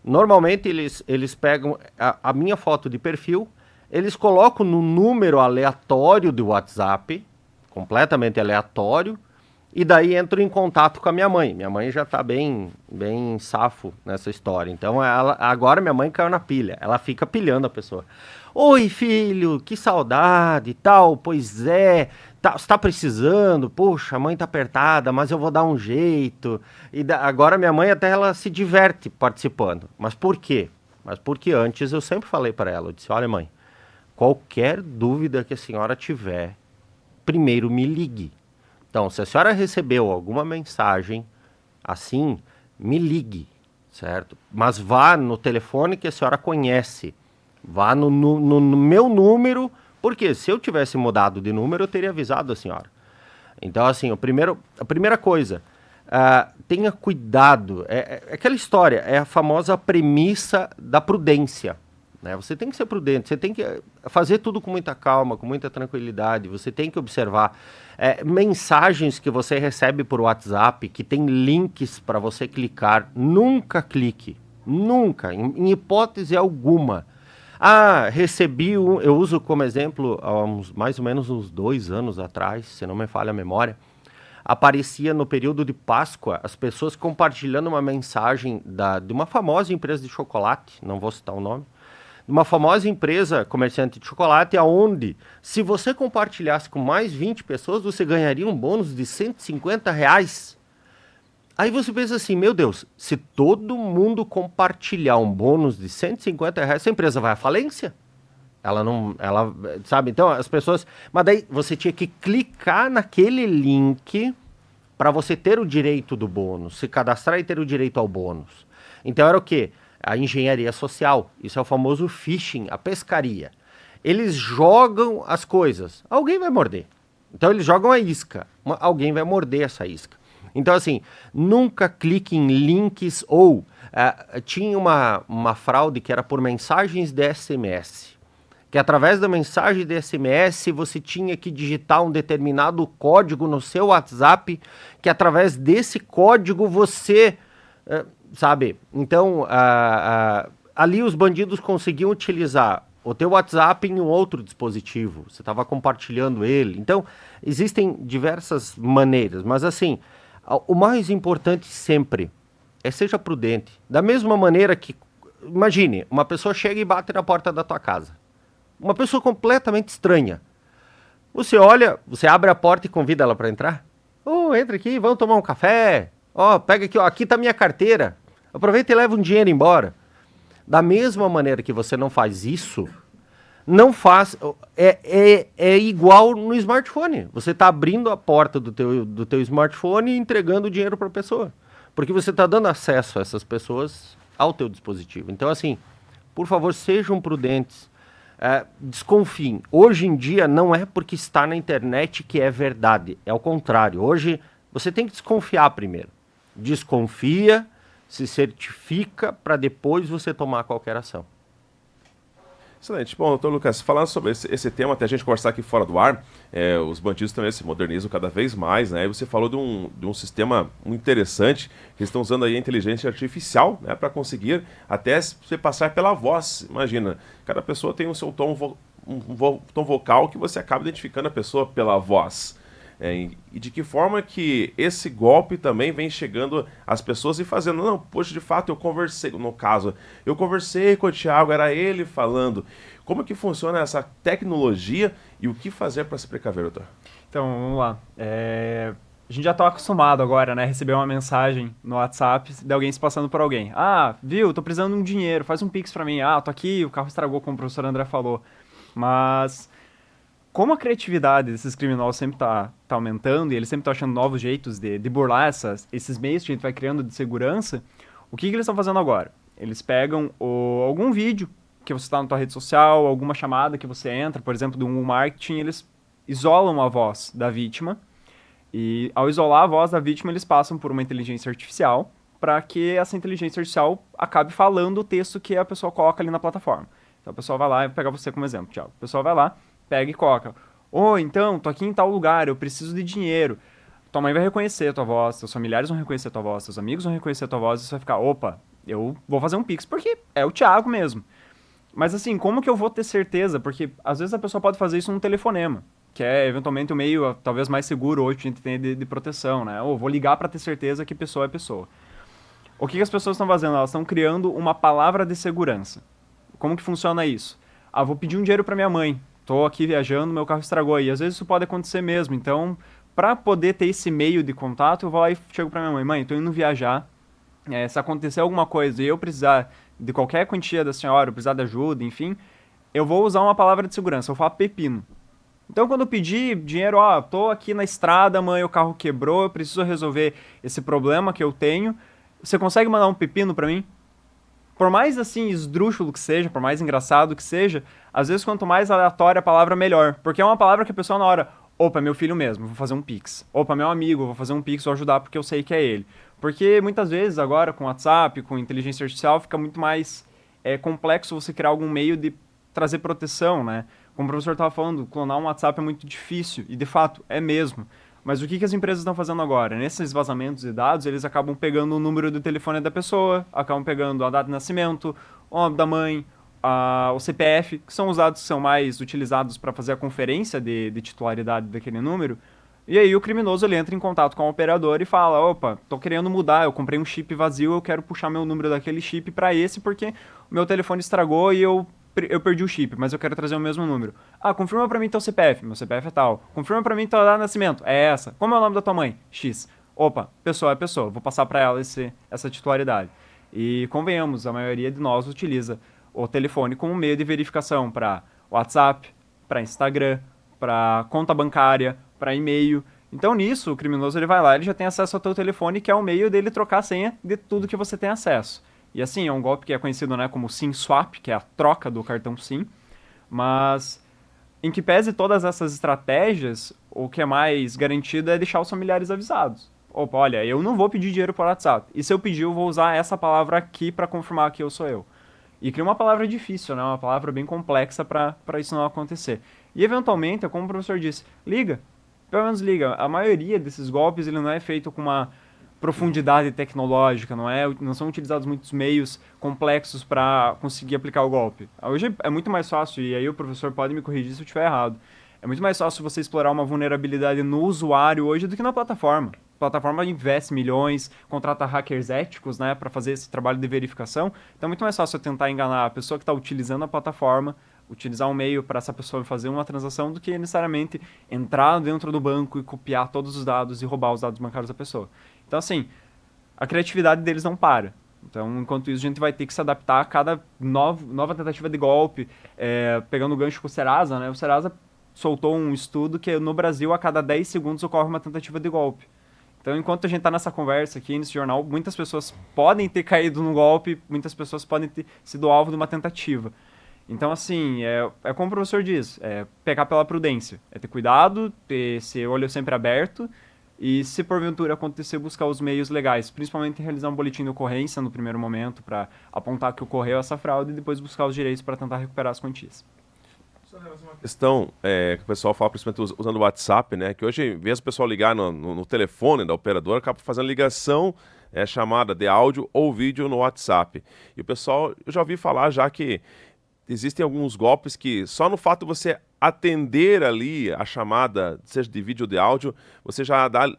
Normalmente eles pegam a minha foto de perfil, eles colocam no número aleatório do WhatsApp, completamente aleatório, e daí entro em contato com a minha mãe. Minha mãe já está bem safo nessa história. Então, agora minha mãe caiu na pilha. Ela fica pilhando a pessoa. Oi, filho, que saudade e tal. Pois é, você está precisando. Poxa, a mãe está apertada, mas eu vou dar um jeito. Agora minha mãe até ela se diverte participando. Mas por quê? Mas porque antes eu sempre falei para ela. Eu disse, olha, mãe, qualquer dúvida que a senhora tiver, primeiro me ligue. Então, se a senhora recebeu alguma mensagem assim, me ligue, certo? Mas vá no telefone que a senhora conhece. Vá no meu número, porque se eu tivesse mudado de número, eu teria avisado a senhora. Então, assim, a primeira coisa, tenha cuidado. É aquela história, é a famosa premissa da prudência. Né? Você tem que ser prudente, você tem que fazer tudo com muita calma, com muita tranquilidade, você tem que observar mensagens que você recebe por WhatsApp, que tem links para você clicar, nunca clique, nunca, em hipótese alguma. Eu uso como exemplo, há mais ou menos uns 2 anos atrás, se não me falha a memória, aparecia no período de Páscoa as pessoas compartilhando uma mensagem de uma famosa empresa de chocolate, não vou citar o nome, uma famosa empresa comerciante de chocolate, aonde, se você compartilhasse com mais 20 pessoas, você ganharia um bônus de R$150. Aí você pensa assim, meu Deus, se todo mundo compartilhar um bônus de R$150, essa empresa vai à falência? Sabe? Então, as pessoas... Mas daí você tinha que clicar naquele link para você ter o direito do bônus, se cadastrar e ter o direito ao bônus. Então, era o quê? A engenharia social, isso é o famoso phishing, a pescaria. Eles jogam as coisas, alguém vai morder. Então eles jogam a isca, alguém vai morder essa isca. Então assim, nunca clique em links ou... tinha uma fraude que era por mensagens de SMS, que através da mensagem de SMS você tinha que digitar um determinado código no seu WhatsApp, que através desse código você... sabe? Então, ali os bandidos conseguiam utilizar o teu WhatsApp em um outro dispositivo. Você estava compartilhando ele. Então, existem diversas maneiras. Mas, assim, o mais importante sempre seja prudente. Da mesma maneira que, imagine, uma pessoa chega e bate na porta da tua casa. Uma pessoa completamente estranha. Você olha, você abre a porta e convida ela para entrar? Entra aqui, vamos tomar um café. Pega aqui, aqui tá minha carteira. Aproveita e leva um dinheiro embora. Da mesma maneira que você não faz isso, não faz... É igual no smartphone. Você está abrindo a porta do teu smartphone e entregando o dinheiro para a pessoa. Porque você está dando acesso a essas pessoas ao teu dispositivo. Então, assim, por favor, sejam prudentes. Desconfiem. Hoje em dia não é porque está na internet que é verdade. É o contrário. Hoje você tem que desconfiar primeiro. Desconfia, se certifica para depois você tomar qualquer ação. Excelente. Bom, doutor Lucas, falando sobre esse tema, até a gente conversar aqui fora do ar, os bandidos também se modernizam cada vez mais, né? E você falou de um sistema muito interessante, que estão usando aí a inteligência artificial, né, para conseguir até você passar pela voz. Imagina, cada pessoa tem o seu tom, tom vocal que você acaba identificando a pessoa pela voz. E de que forma que esse golpe também vem chegando às pessoas e fazendo, não, poxa, de fato eu conversei, no caso, eu conversei com o Thiago, era ele falando. Como que funciona essa tecnologia e o que fazer para se precaver, doutor? Então, vamos lá. A gente já está acostumado agora, né, receber uma mensagem no WhatsApp de alguém se passando por alguém. Viu, tô precisando de um dinheiro, faz um Pix para mim. Tô aqui, o carro estragou, como o professor André falou. Mas... como a criatividade desses criminosos sempre tá aumentando e eles sempre estão achando novos jeitos de burlar esses meios que a gente vai criando de segurança, o que eles estão fazendo agora? Eles pegam algum vídeo que você está na tua rede social, alguma chamada que você entra, por exemplo, do marketing, eles isolam a voz da vítima e ao isolar a voz da vítima eles passam por uma inteligência artificial para que essa inteligência artificial acabe falando o texto que a pessoa coloca ali na plataforma. Então a pessoa vai lá, eu vou pegar você como exemplo, Thiago. A pessoa vai lá, pega e coloca, então, tô aqui em tal lugar, eu preciso de dinheiro. Tua mãe vai reconhecer a tua voz, teus familiares vão reconhecer a tua voz, teus amigos vão reconhecer a tua voz, e você vai ficar, eu vou fazer um Pix, porque é o Thiago mesmo. Mas assim, como que eu vou ter certeza? Porque às vezes a pessoa pode fazer isso num telefonema, que é eventualmente o meio talvez mais seguro hoje que a gente tem de proteção, né? Vou ligar para ter certeza que pessoa é pessoa. O que as pessoas estão fazendo? Elas estão criando uma palavra de segurança. Como que funciona isso? Vou pedir um dinheiro para minha mãe. Tô aqui viajando, meu carro estragou aí. Às vezes isso pode acontecer mesmo. Então, para poder ter esse meio de contato, eu vou lá e chego para minha mãe. Mãe, tô indo viajar. Se acontecer alguma coisa e eu precisar de qualquer quantia da senhora, eu precisar de ajuda, enfim, eu vou usar uma palavra de segurança. Eu falo pepino. Então, quando eu pedir dinheiro, tô aqui na estrada, mãe, o carro quebrou, eu preciso resolver esse problema que eu tenho. Você consegue mandar um pepino para mim? Por mais assim esdrúxulo que seja, por mais engraçado que seja, às vezes quanto mais aleatória a palavra, melhor. Porque é uma palavra que a pessoa na hora, é meu filho mesmo, vou fazer um Pix. Meu amigo, vou fazer um Pix, vou ajudar porque eu sei que é ele. Porque muitas vezes agora com WhatsApp, com inteligência artificial, fica muito mais complexo você criar algum meio de trazer proteção, né? Como o professor estava falando, clonar um WhatsApp é muito difícil, e de fato é mesmo. Mas o que as empresas estão fazendo agora? Nesses vazamentos de dados, eles acabam pegando o número do telefone da pessoa, acabam pegando a data de nascimento, o nome da mãe, o CPF, que são os dados que são mais utilizados para fazer a conferência de titularidade daquele número. E aí o criminoso ele entra em contato com a operadora e fala, tô querendo mudar, eu comprei um chip vazio, eu quero puxar meu número daquele chip para esse porque o meu telefone estragou e eu perdi o chip, mas eu quero trazer o mesmo número. Confirma pra mim teu CPF. Meu CPF é tal. Confirma pra mim tua data de nascimento. É essa. Como é o nome da tua mãe? X. Pessoa é pessoa. Vou passar pra ela essa titularidade. E convenhamos, a maioria de nós utiliza o telefone como meio de verificação para WhatsApp, para Instagram, para conta bancária, para e-mail. Então nisso, o criminoso ele vai lá, ele já tem acesso ao teu telefone, que é o meio dele trocar a senha de tudo que você tem acesso. E assim, é um golpe que é conhecido, né, como SIM swap, que é a troca do cartão SIM. Mas, em que pese todas essas estratégias, o que é mais garantido é deixar os familiares avisados. Olha, eu não vou pedir dinheiro por WhatsApp. E se eu pedir, eu vou usar essa palavra aqui para confirmar que eu sou eu. E cria uma palavra difícil, né, uma palavra bem complexa para isso não acontecer. E, eventualmente, como o professor disse, liga. Pelo menos liga. A maioria desses golpes ele não é feito com uma profundidade tecnológica, não são utilizados muitos meios complexos para conseguir aplicar o golpe. Hoje é muito mais fácil, e aí o professor pode me corrigir se eu estiver errado, é muito mais fácil você explorar uma vulnerabilidade no usuário hoje do que na plataforma. A plataforma investe milhões, contrata hackers éticos, para fazer esse trabalho de verificação, então é muito mais fácil eu tentar enganar a pessoa que está utilizando a plataforma utilizar um meio para essa pessoa fazer uma transação do que necessariamente entrar dentro do banco e copiar todos os dados e roubar os dados bancários da pessoa. Então, assim, a criatividade deles não para. Então, enquanto isso, a gente vai ter que se adaptar a cada nova tentativa de golpe. Pegando o gancho com o Serasa, né? O Serasa soltou um estudo que no Brasil, a cada 10 segundos, ocorre uma tentativa de golpe. Então, enquanto a gente está nessa conversa aqui, nesse jornal, muitas pessoas podem ter caído no golpe, muitas pessoas podem ter sido alvo de uma tentativa. Então, assim, é como o professor diz, pecar pela prudência. É ter cuidado, ter esse olho sempre aberto e, se porventura acontecer, buscar os meios legais. Principalmente realizar um boletim de ocorrência no primeiro momento para apontar que ocorreu essa fraude e depois buscar os direitos para tentar recuperar as quantias. Uma questão que o pessoal fala, principalmente usando o WhatsApp, né? Que hoje, em vez do pessoal ligar no telefone da operadora, acaba fazendo ligação, chamada de áudio ou vídeo no WhatsApp. E o pessoal, eu já ouvi falar já que existem alguns golpes que só no fato de você atender ali a chamada, seja de vídeo ou de áudio, você já dá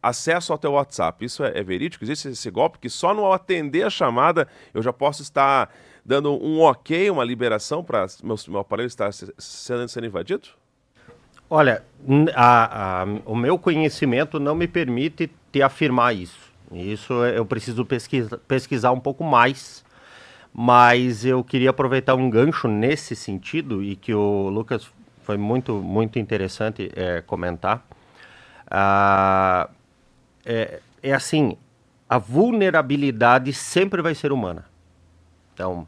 acesso ao teu WhatsApp. Isso é verídico? Existe esse golpe que só no atender a chamada eu já posso estar dando um ok, uma liberação para meu aparelho estar sendo invadido? Olha, o meu conhecimento não me permite te afirmar isso. Isso eu preciso pesquisar um pouco mais, mas eu queria aproveitar um gancho nesse sentido e que o Lucas foi muito, muito interessante comentar. Assim, a vulnerabilidade sempre vai ser humana. Então,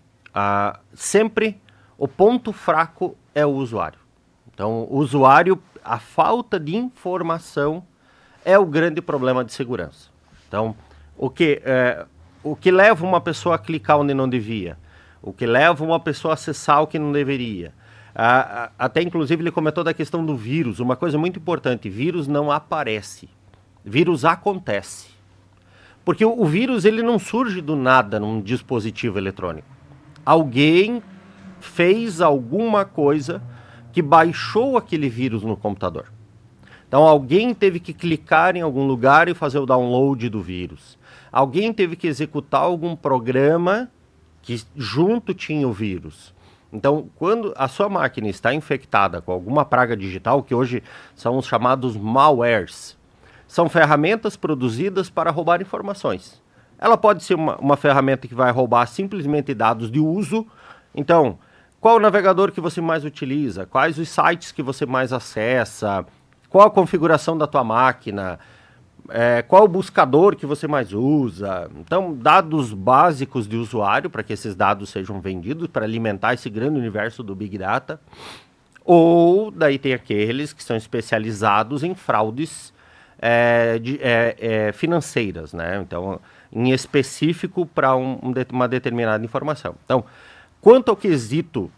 sempre o ponto fraco é o usuário. Então, o usuário, a falta de informação é o grande problema de segurança. Então, o que leva uma pessoa a clicar onde não devia? O que leva uma pessoa a acessar o que não deveria? Até, inclusive, ele comentou da questão do vírus. Uma coisa muito importante, vírus não aparece. Vírus acontece. Porque o vírus ele não surge do nada num dispositivo eletrônico. Alguém fez alguma coisa que baixou aquele vírus no computador. Então, alguém teve que clicar em algum lugar e fazer o download do vírus. Alguém teve que executar algum programa que junto tinha o vírus. Então, quando a sua máquina está infectada com alguma praga digital, que hoje são os chamados malwares, são ferramentas produzidas para roubar informações. Ela pode ser uma ferramenta que vai roubar simplesmente dados de uso. Então, qual o navegador que você mais utiliza? Quais os sites que você mais acessa? Qual a configuração da tua máquina? Qual o buscador que você mais usa? Então, dados básicos de usuário, para que esses dados sejam vendidos, para alimentar esse grande universo do Big Data. Ou, daí tem aqueles que são especializados em fraudes financeiras, né? Então, em específico para uma determinada informação. Então, quanto ao quesito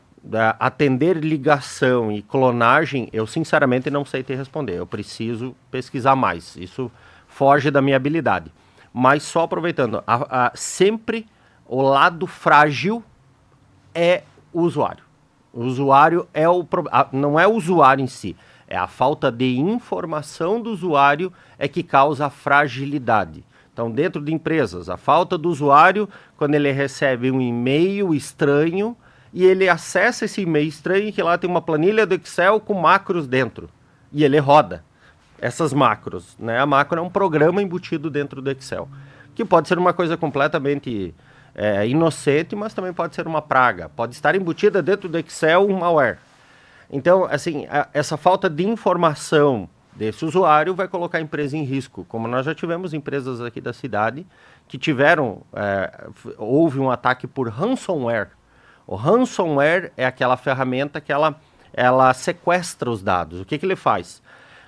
atender ligação e clonagem, eu sinceramente não sei te responder. Eu preciso pesquisar mais. Isso foge da minha habilidade. Mas só aproveitando, sempre o lado frágil é o usuário. O usuário não é o usuário em si, é a falta de informação do usuário que causa a fragilidade. Então, dentro de empresas, a falta do usuário, quando ele recebe um e-mail estranho e ele acessa esse e-mail estranho que lá tem uma planilha do Excel com macros dentro e ele roda essas macros, né? A macro é um programa embutido dentro do Excel, que pode ser uma coisa completamente inocente, mas também pode ser uma praga. Pode estar embutida dentro do Excel um malware. Então, assim, essa falta de informação desse usuário vai colocar a empresa em risco, como nós já tivemos empresas aqui da cidade que houve um ataque por ransomware. O ransomware é aquela ferramenta que ela sequestra os dados. O que ele faz?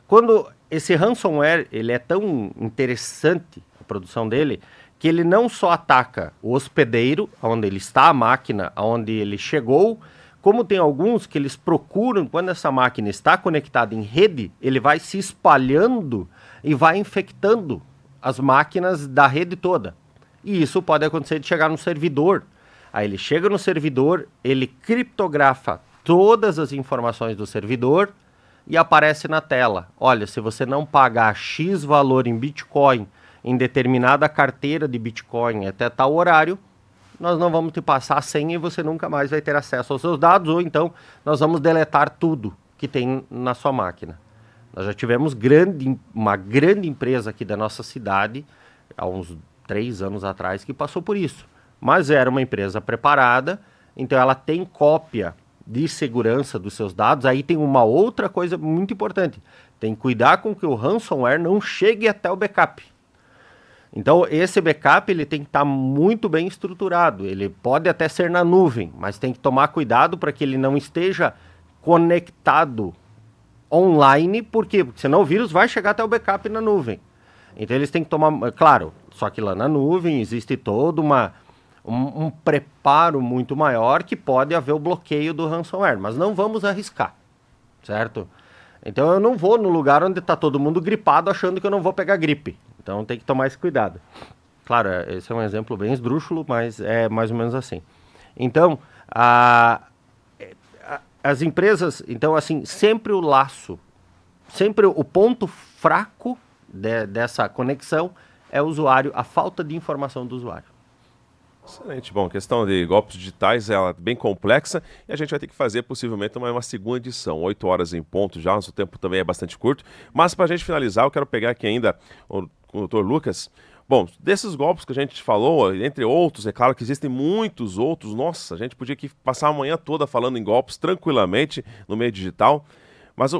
Quando esse ransomware ele é tão interessante, a produção dele, que ele não só ataca o hospedeiro, onde ele está a máquina, onde ele chegou, como tem alguns que eles procuram, quando essa máquina está conectada em rede, ele vai se espalhando e vai infectando as máquinas da rede toda. E isso pode acontecer de chegar no servidor. Aí ele chega no servidor, ele criptografa todas as informações do servidor e aparece na tela. Olha, se você não pagar X valor em Bitcoin, em determinada carteira de Bitcoin até tal horário, nós não vamos te passar a senha e você nunca mais vai ter acesso aos seus dados, ou então nós vamos deletar tudo que tem na sua máquina. Nós já tivemos uma grande empresa aqui da nossa cidade, há uns 3 anos atrás, que passou por isso. Mas era uma empresa preparada, então ela tem cópia de segurança dos seus dados. Aí tem uma outra coisa muito importante. Tem que cuidar com que o ransomware não chegue até o backup. Então, esse backup ele tem que estar muito bem estruturado. Ele pode até ser na nuvem, mas tem que tomar cuidado para que ele não esteja conectado online. Por quê? Porque senão o vírus vai chegar até o backup na nuvem. Então, eles têm que tomar... Claro, só que lá na nuvem existe todo um preparo muito maior que pode haver o bloqueio do ransomware. Mas não vamos arriscar, certo? Então, eu não vou no lugar onde está todo mundo gripado achando que eu não vou pegar gripe. Então tem que tomar esse cuidado. Claro, esse é um exemplo bem esdrúxulo, mas é mais ou menos assim. Então, as empresas, então assim, sempre o laço, sempre o ponto fraco dessa conexão é o usuário, a falta de informação do usuário. Excelente. Bom, a questão de golpes digitais é bem complexa e a gente vai ter que fazer possivelmente uma segunda edição, 8 horas em ponto já, nosso tempo também é bastante curto. Mas para a gente finalizar, eu quero pegar aqui ainda o Dr. Lucas. Bom, desses golpes que a gente falou, entre outros, é claro que existem muitos outros. Nossa, a gente podia aqui passar a manhã toda falando em golpes tranquilamente no meio digital. Mas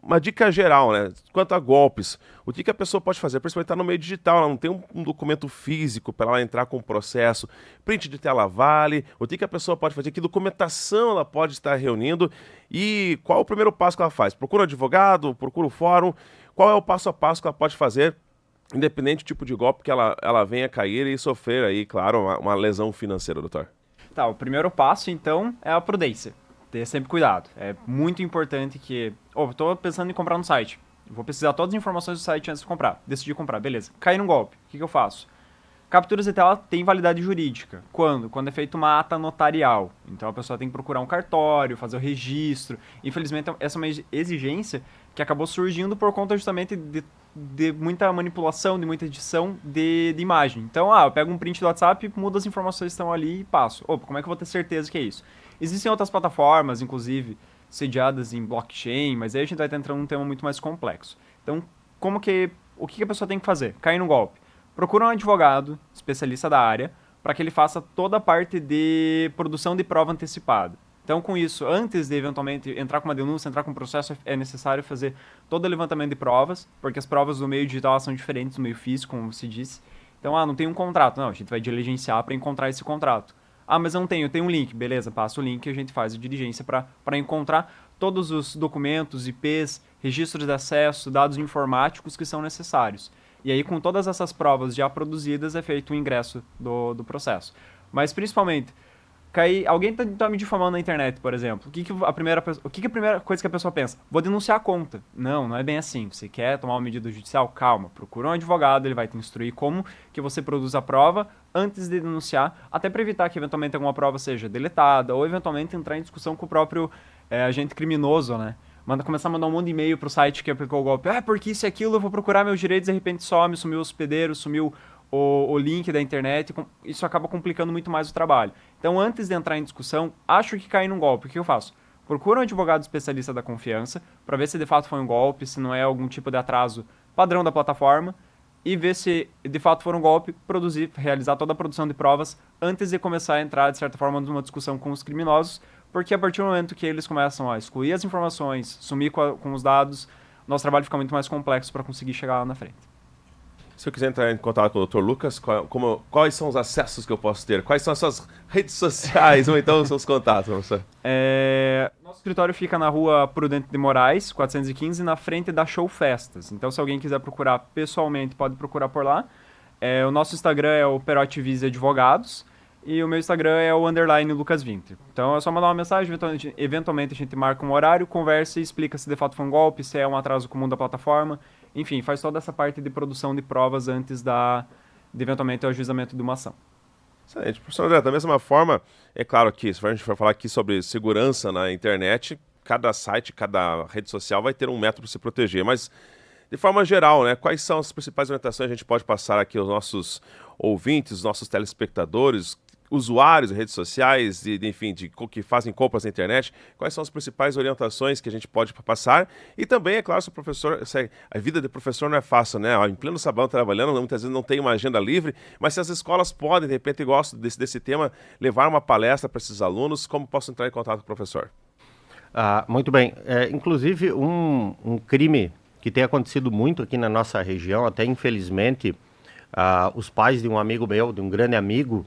uma dica geral, né? Quanto a golpes, o que a pessoa pode fazer? Principalmente estar no meio digital, ela não tem um documento físico para ela entrar com o processo, print de tela vale, o que a pessoa pode fazer, que documentação ela pode estar reunindo e qual o primeiro passo que ela faz? Procura um advogado, procura o fórum, qual é o passo a passo que ela pode fazer, independente do tipo de golpe que ela venha cair e sofrer aí, claro, uma lesão financeira, doutor? Tá, o primeiro passo, então, é a prudência. Ter sempre cuidado. É muito importante que... estou pensando em comprar no site. Vou precisar todas as informações do site antes de comprar. Decidi comprar, beleza. Caí num golpe. O que eu faço? Capturas de tela tem validade jurídica. Quando? Quando é feita uma ata notarial. Então a pessoa tem que procurar um cartório, fazer o registro. Infelizmente, essa é uma exigência que acabou surgindo por conta justamente de muita manipulação, de muita edição de imagem. Então, eu pego um print do WhatsApp, mudo as informações que estão ali e passo. Como é que eu vou ter certeza que é isso? Existem outras plataformas, inclusive, sediadas em blockchain, mas aí a gente vai estar entrando num tema muito mais complexo. Então, o que a pessoa tem que fazer? Cair no golpe. Procura um advogado, especialista da área, para que ele faça toda a parte de produção de prova antecipada. Então, com isso, antes de eventualmente entrar com uma denúncia, entrar com um processo, é necessário fazer todo o levantamento de provas, porque as provas do meio digital são diferentes do meio físico, como você disse. Então, não tem um contrato. Não, a gente vai diligenciar para encontrar esse contrato. Mas eu tenho um link. Beleza, passa o link e a gente faz a diligência para encontrar todos os documentos, IPs, registros de acesso, dados informáticos que são necessários. E aí, com todas essas provas já produzidas, é feito o ingresso do processo. Mas, principalmente, alguém tá me difamando na internet, por exemplo. O que a primeira coisa que a pessoa pensa? Vou denunciar a conta. Não é bem assim. Você quer tomar uma medida judicial? Calma, procura um advogado, ele vai te instruir como que você produz a prova antes de denunciar, até para evitar que eventualmente alguma prova seja deletada ou eventualmente entrar em discussão com o próprio agente criminoso, né? Começar a mandar um monte de e-mail pro site que aplicou o golpe. Porque isso e aquilo, eu vou procurar meus direitos, de repente sumiu o hospedeiro, sumiu o link da internet, isso acaba complicando muito mais o trabalho. Então, antes de entrar em discussão, acho que caí num golpe, o que eu faço? Procura um advogado especialista da confiança, para ver se de fato foi um golpe, se não é algum tipo de atraso padrão da plataforma, e ver se de fato for um golpe, realizar toda a produção de provas antes de começar a entrar, de certa forma, numa discussão com os criminosos, porque a partir do momento que eles começam a excluir as informações, sumir com os dados, nosso trabalho fica muito mais complexo para conseguir chegar lá na frente. Se eu quiser entrar em contato com o Dr. Lucas, quais são os acessos que eu posso ter? Quais são as suas redes sociais ou então os seus contatos, professor? Nosso escritório fica na rua Prudente de Moraes, 415, na frente da Show Festas. Então, se alguém quiser procurar pessoalmente, pode procurar por lá. O nosso Instagram é o Perotti Vise Advogados e o meu Instagram é o _Lucas20. Então, é só mandar uma mensagem, eventualmente a gente marca um horário, conversa e explica se de fato foi um golpe, se é um atraso comum da plataforma. Enfim, faz toda essa parte de produção de provas antes de eventualmente o ajuizamento de uma ação. Excelente. Professor André, da mesma forma, é claro que se a gente for falar aqui sobre segurança na internet, cada site, cada rede social vai ter um método para se proteger, mas De forma geral, né, quais são as principais orientações que a gente pode passar aqui aos nossos ouvintes, os nossos telespectadores, usuários de redes sociais, enfim, que fazem compras na internet? Quais são as principais orientações que a gente pode passar? E também, é claro, se o professor, a vida de professor não é fácil, né? Em pleno sabão trabalhando, muitas vezes não tem uma agenda livre, mas se as escolas podem, de repente, gostam desse tema, levar uma palestra para esses alunos, como posso entrar em contato com o professor? Muito bem. Inclusive, um crime que tem acontecido muito aqui na nossa região, até infelizmente, os pais de um amigo meu, de um grande amigo,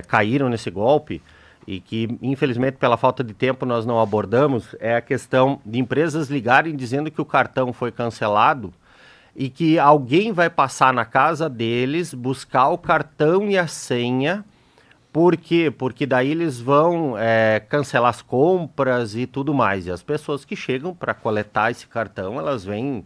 caíram nesse golpe e que, infelizmente, pela falta de tempo nós não abordamos, é a questão de empresas ligarem dizendo que o cartão foi cancelado e que alguém vai passar na casa deles, buscar o cartão e a senha. Por quê? Porque daí eles vão cancelar as compras e tudo mais. E as pessoas que chegam para coletar esse cartão, elas vêm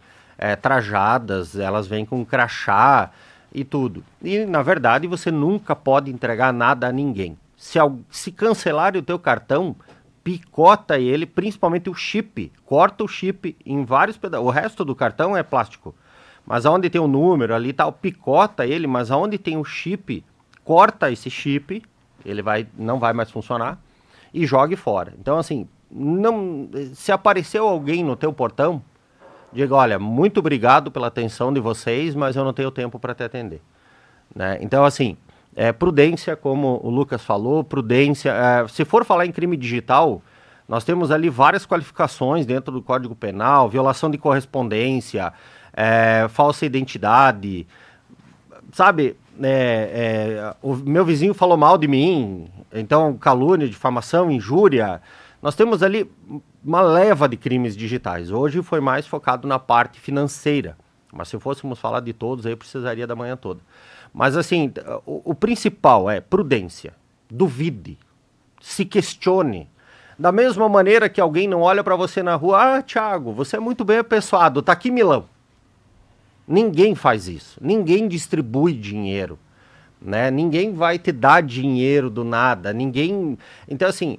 trajadas, elas vêm com crachá e tudo. E, na verdade, você nunca pode entregar nada a ninguém. Se cancelarem o teu cartão, picota ele, principalmente o chip. Corta o chip em vários pedaços. O resto do cartão é plástico. Mas aonde tem o número ali e tal, picota ele, mas aonde tem o chip, corta esse chip, ele não vai mais funcionar, e jogue fora. Então, assim, se apareceu alguém no teu portão, diga, olha, muito obrigado pela atenção de vocês, mas eu não tenho tempo para te atender. Né? Então, assim, prudência, como o Lucas falou, prudência. Se for falar em crime digital, nós temos ali várias qualificações dentro do Código Penal, violação de correspondência, falsa identidade, sabe? O meu vizinho falou mal de mim, então calúnia, difamação, injúria. Nós temos ali uma leva de crimes digitais. Hoje foi mais focado na parte financeira, mas se fôssemos falar de todos, aí precisaria da manhã toda. Mas assim, o principal é prudência, duvide, se questione. Da mesma maneira que alguém não olha para você na rua, Thiago, você é muito bem apessoado, tá aqui Milão. Ninguém faz isso, ninguém distribui dinheiro, né? Ninguém vai te dar dinheiro do nada, ninguém... Então, assim,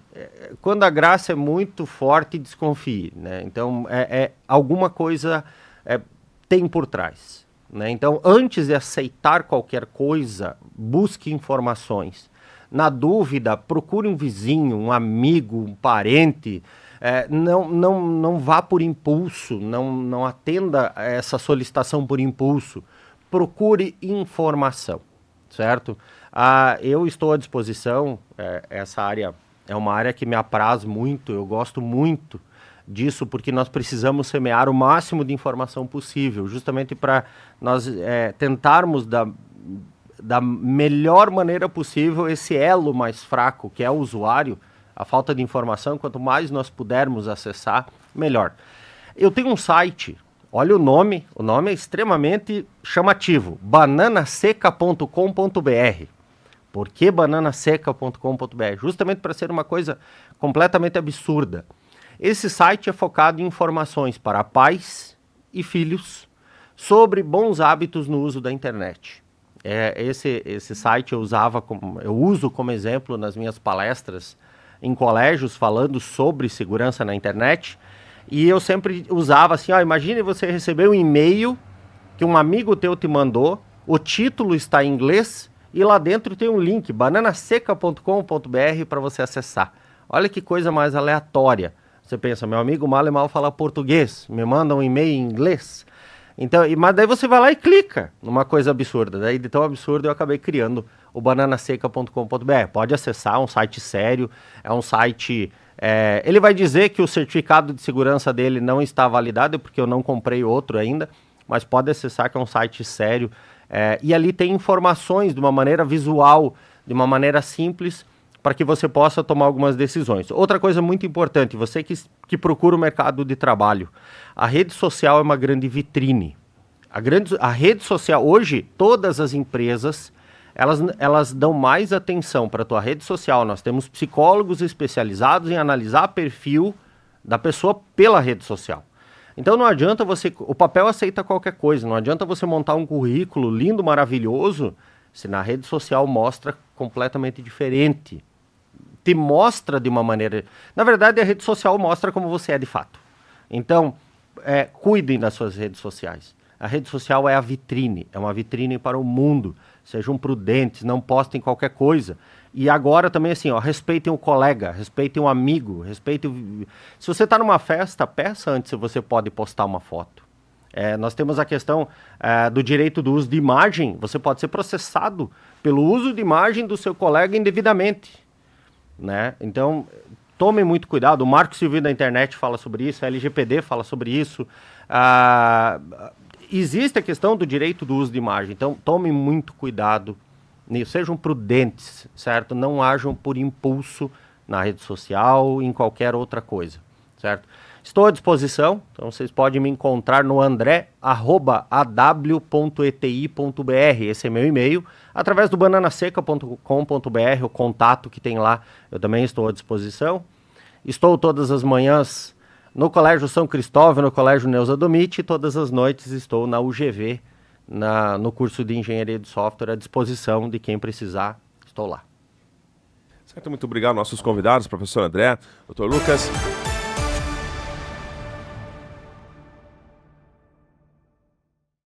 quando a graça é muito forte, desconfie, né? Então, alguma coisa tem por trás, né? Então, antes de aceitar qualquer coisa, busque informações. Na dúvida, procure um vizinho, um amigo, um parente. Não vá por impulso, não atenda a essa solicitação por impulso. Procure informação, certo? Eu estou à disposição, essa área é uma área que me apraz muito, eu gosto muito disso, porque nós precisamos semear o máximo de informação possível, justamente para nós tentarmos da melhor maneira possível esse elo mais fraco, que é o usuário, a falta de informação. Quanto mais nós pudermos acessar, melhor. Eu tenho um site, olha o nome é extremamente chamativo, bananaseca.com.br. Por que bananaseca.com.br? Justamente para ser uma coisa completamente absurda. Esse site é focado em informações para pais e filhos sobre bons hábitos no uso da internet. Esse site eu uso como exemplo nas minhas palestras em colégios falando sobre segurança na internet, e eu sempre usava assim, imagine você receber um e-mail que um amigo teu te mandou, o título está em inglês e lá dentro tem um link, bananaseca.com.br, para você acessar. Olha que coisa mais aleatória. Você pensa, meu amigo mal e mal fala português, me manda um e-mail em inglês. Então, mas daí você vai lá e clica numa coisa absurda. Daí de tão absurdo eu acabei criando o bananaseca.com.br. Pode acessar, é um site sério, é um site... ele vai dizer que o certificado de segurança dele não está validado, porque eu não comprei outro ainda, mas pode acessar, que é um site sério. E ali tem informações de uma maneira visual, de uma maneira simples, para que você possa tomar algumas decisões. Outra coisa muito importante, você que procura o mercado de trabalho, a rede social é uma grande vitrine. A rede social, hoje, todas as empresas, elas dão mais atenção para a tua rede social. Nós temos psicólogos especializados em analisar perfil da pessoa pela rede social. Então não adianta o papel aceita qualquer coisa, não adianta você montar um currículo lindo, maravilhoso, se na rede social mostra completamente diferente. Te mostra de uma maneira... Na verdade, a rede social mostra como você é de fato. Então, cuidem das suas redes sociais. A rede social é a vitrine, é uma vitrine para o mundo. Sejam prudentes, não postem qualquer coisa. E agora também assim, respeitem o colega, respeitem o amigo, respeitem... Se você está numa festa, peça antes se você pode postar uma foto. Nós temos a questão do direito do uso de imagem. Você pode ser processado pelo uso de imagem do seu colega indevidamente, né? Então, tomem muito cuidado. O Marco Silvio da internet fala sobre isso, a LGPD fala sobre isso. Existe a questão do direito do uso de imagem. Então, tomem muito cuidado nisso. Sejam prudentes, certo? Não ajam por impulso na rede social, em qualquer outra coisa, certo? Estou à disposição, então vocês podem me encontrar no andré@aw.eti.br, esse é meu e-mail, através do bananaseca.com.br, o contato que tem lá, eu também estou à disposição. Estou todas as manhãs no Colégio São Cristóvão, no Colégio Neuza Domit, e todas as noites estou na UGV, no curso de Engenharia de Software, à disposição de quem precisar, estou lá. Certo, muito obrigado aos nossos convidados, professor André, doutor Lucas.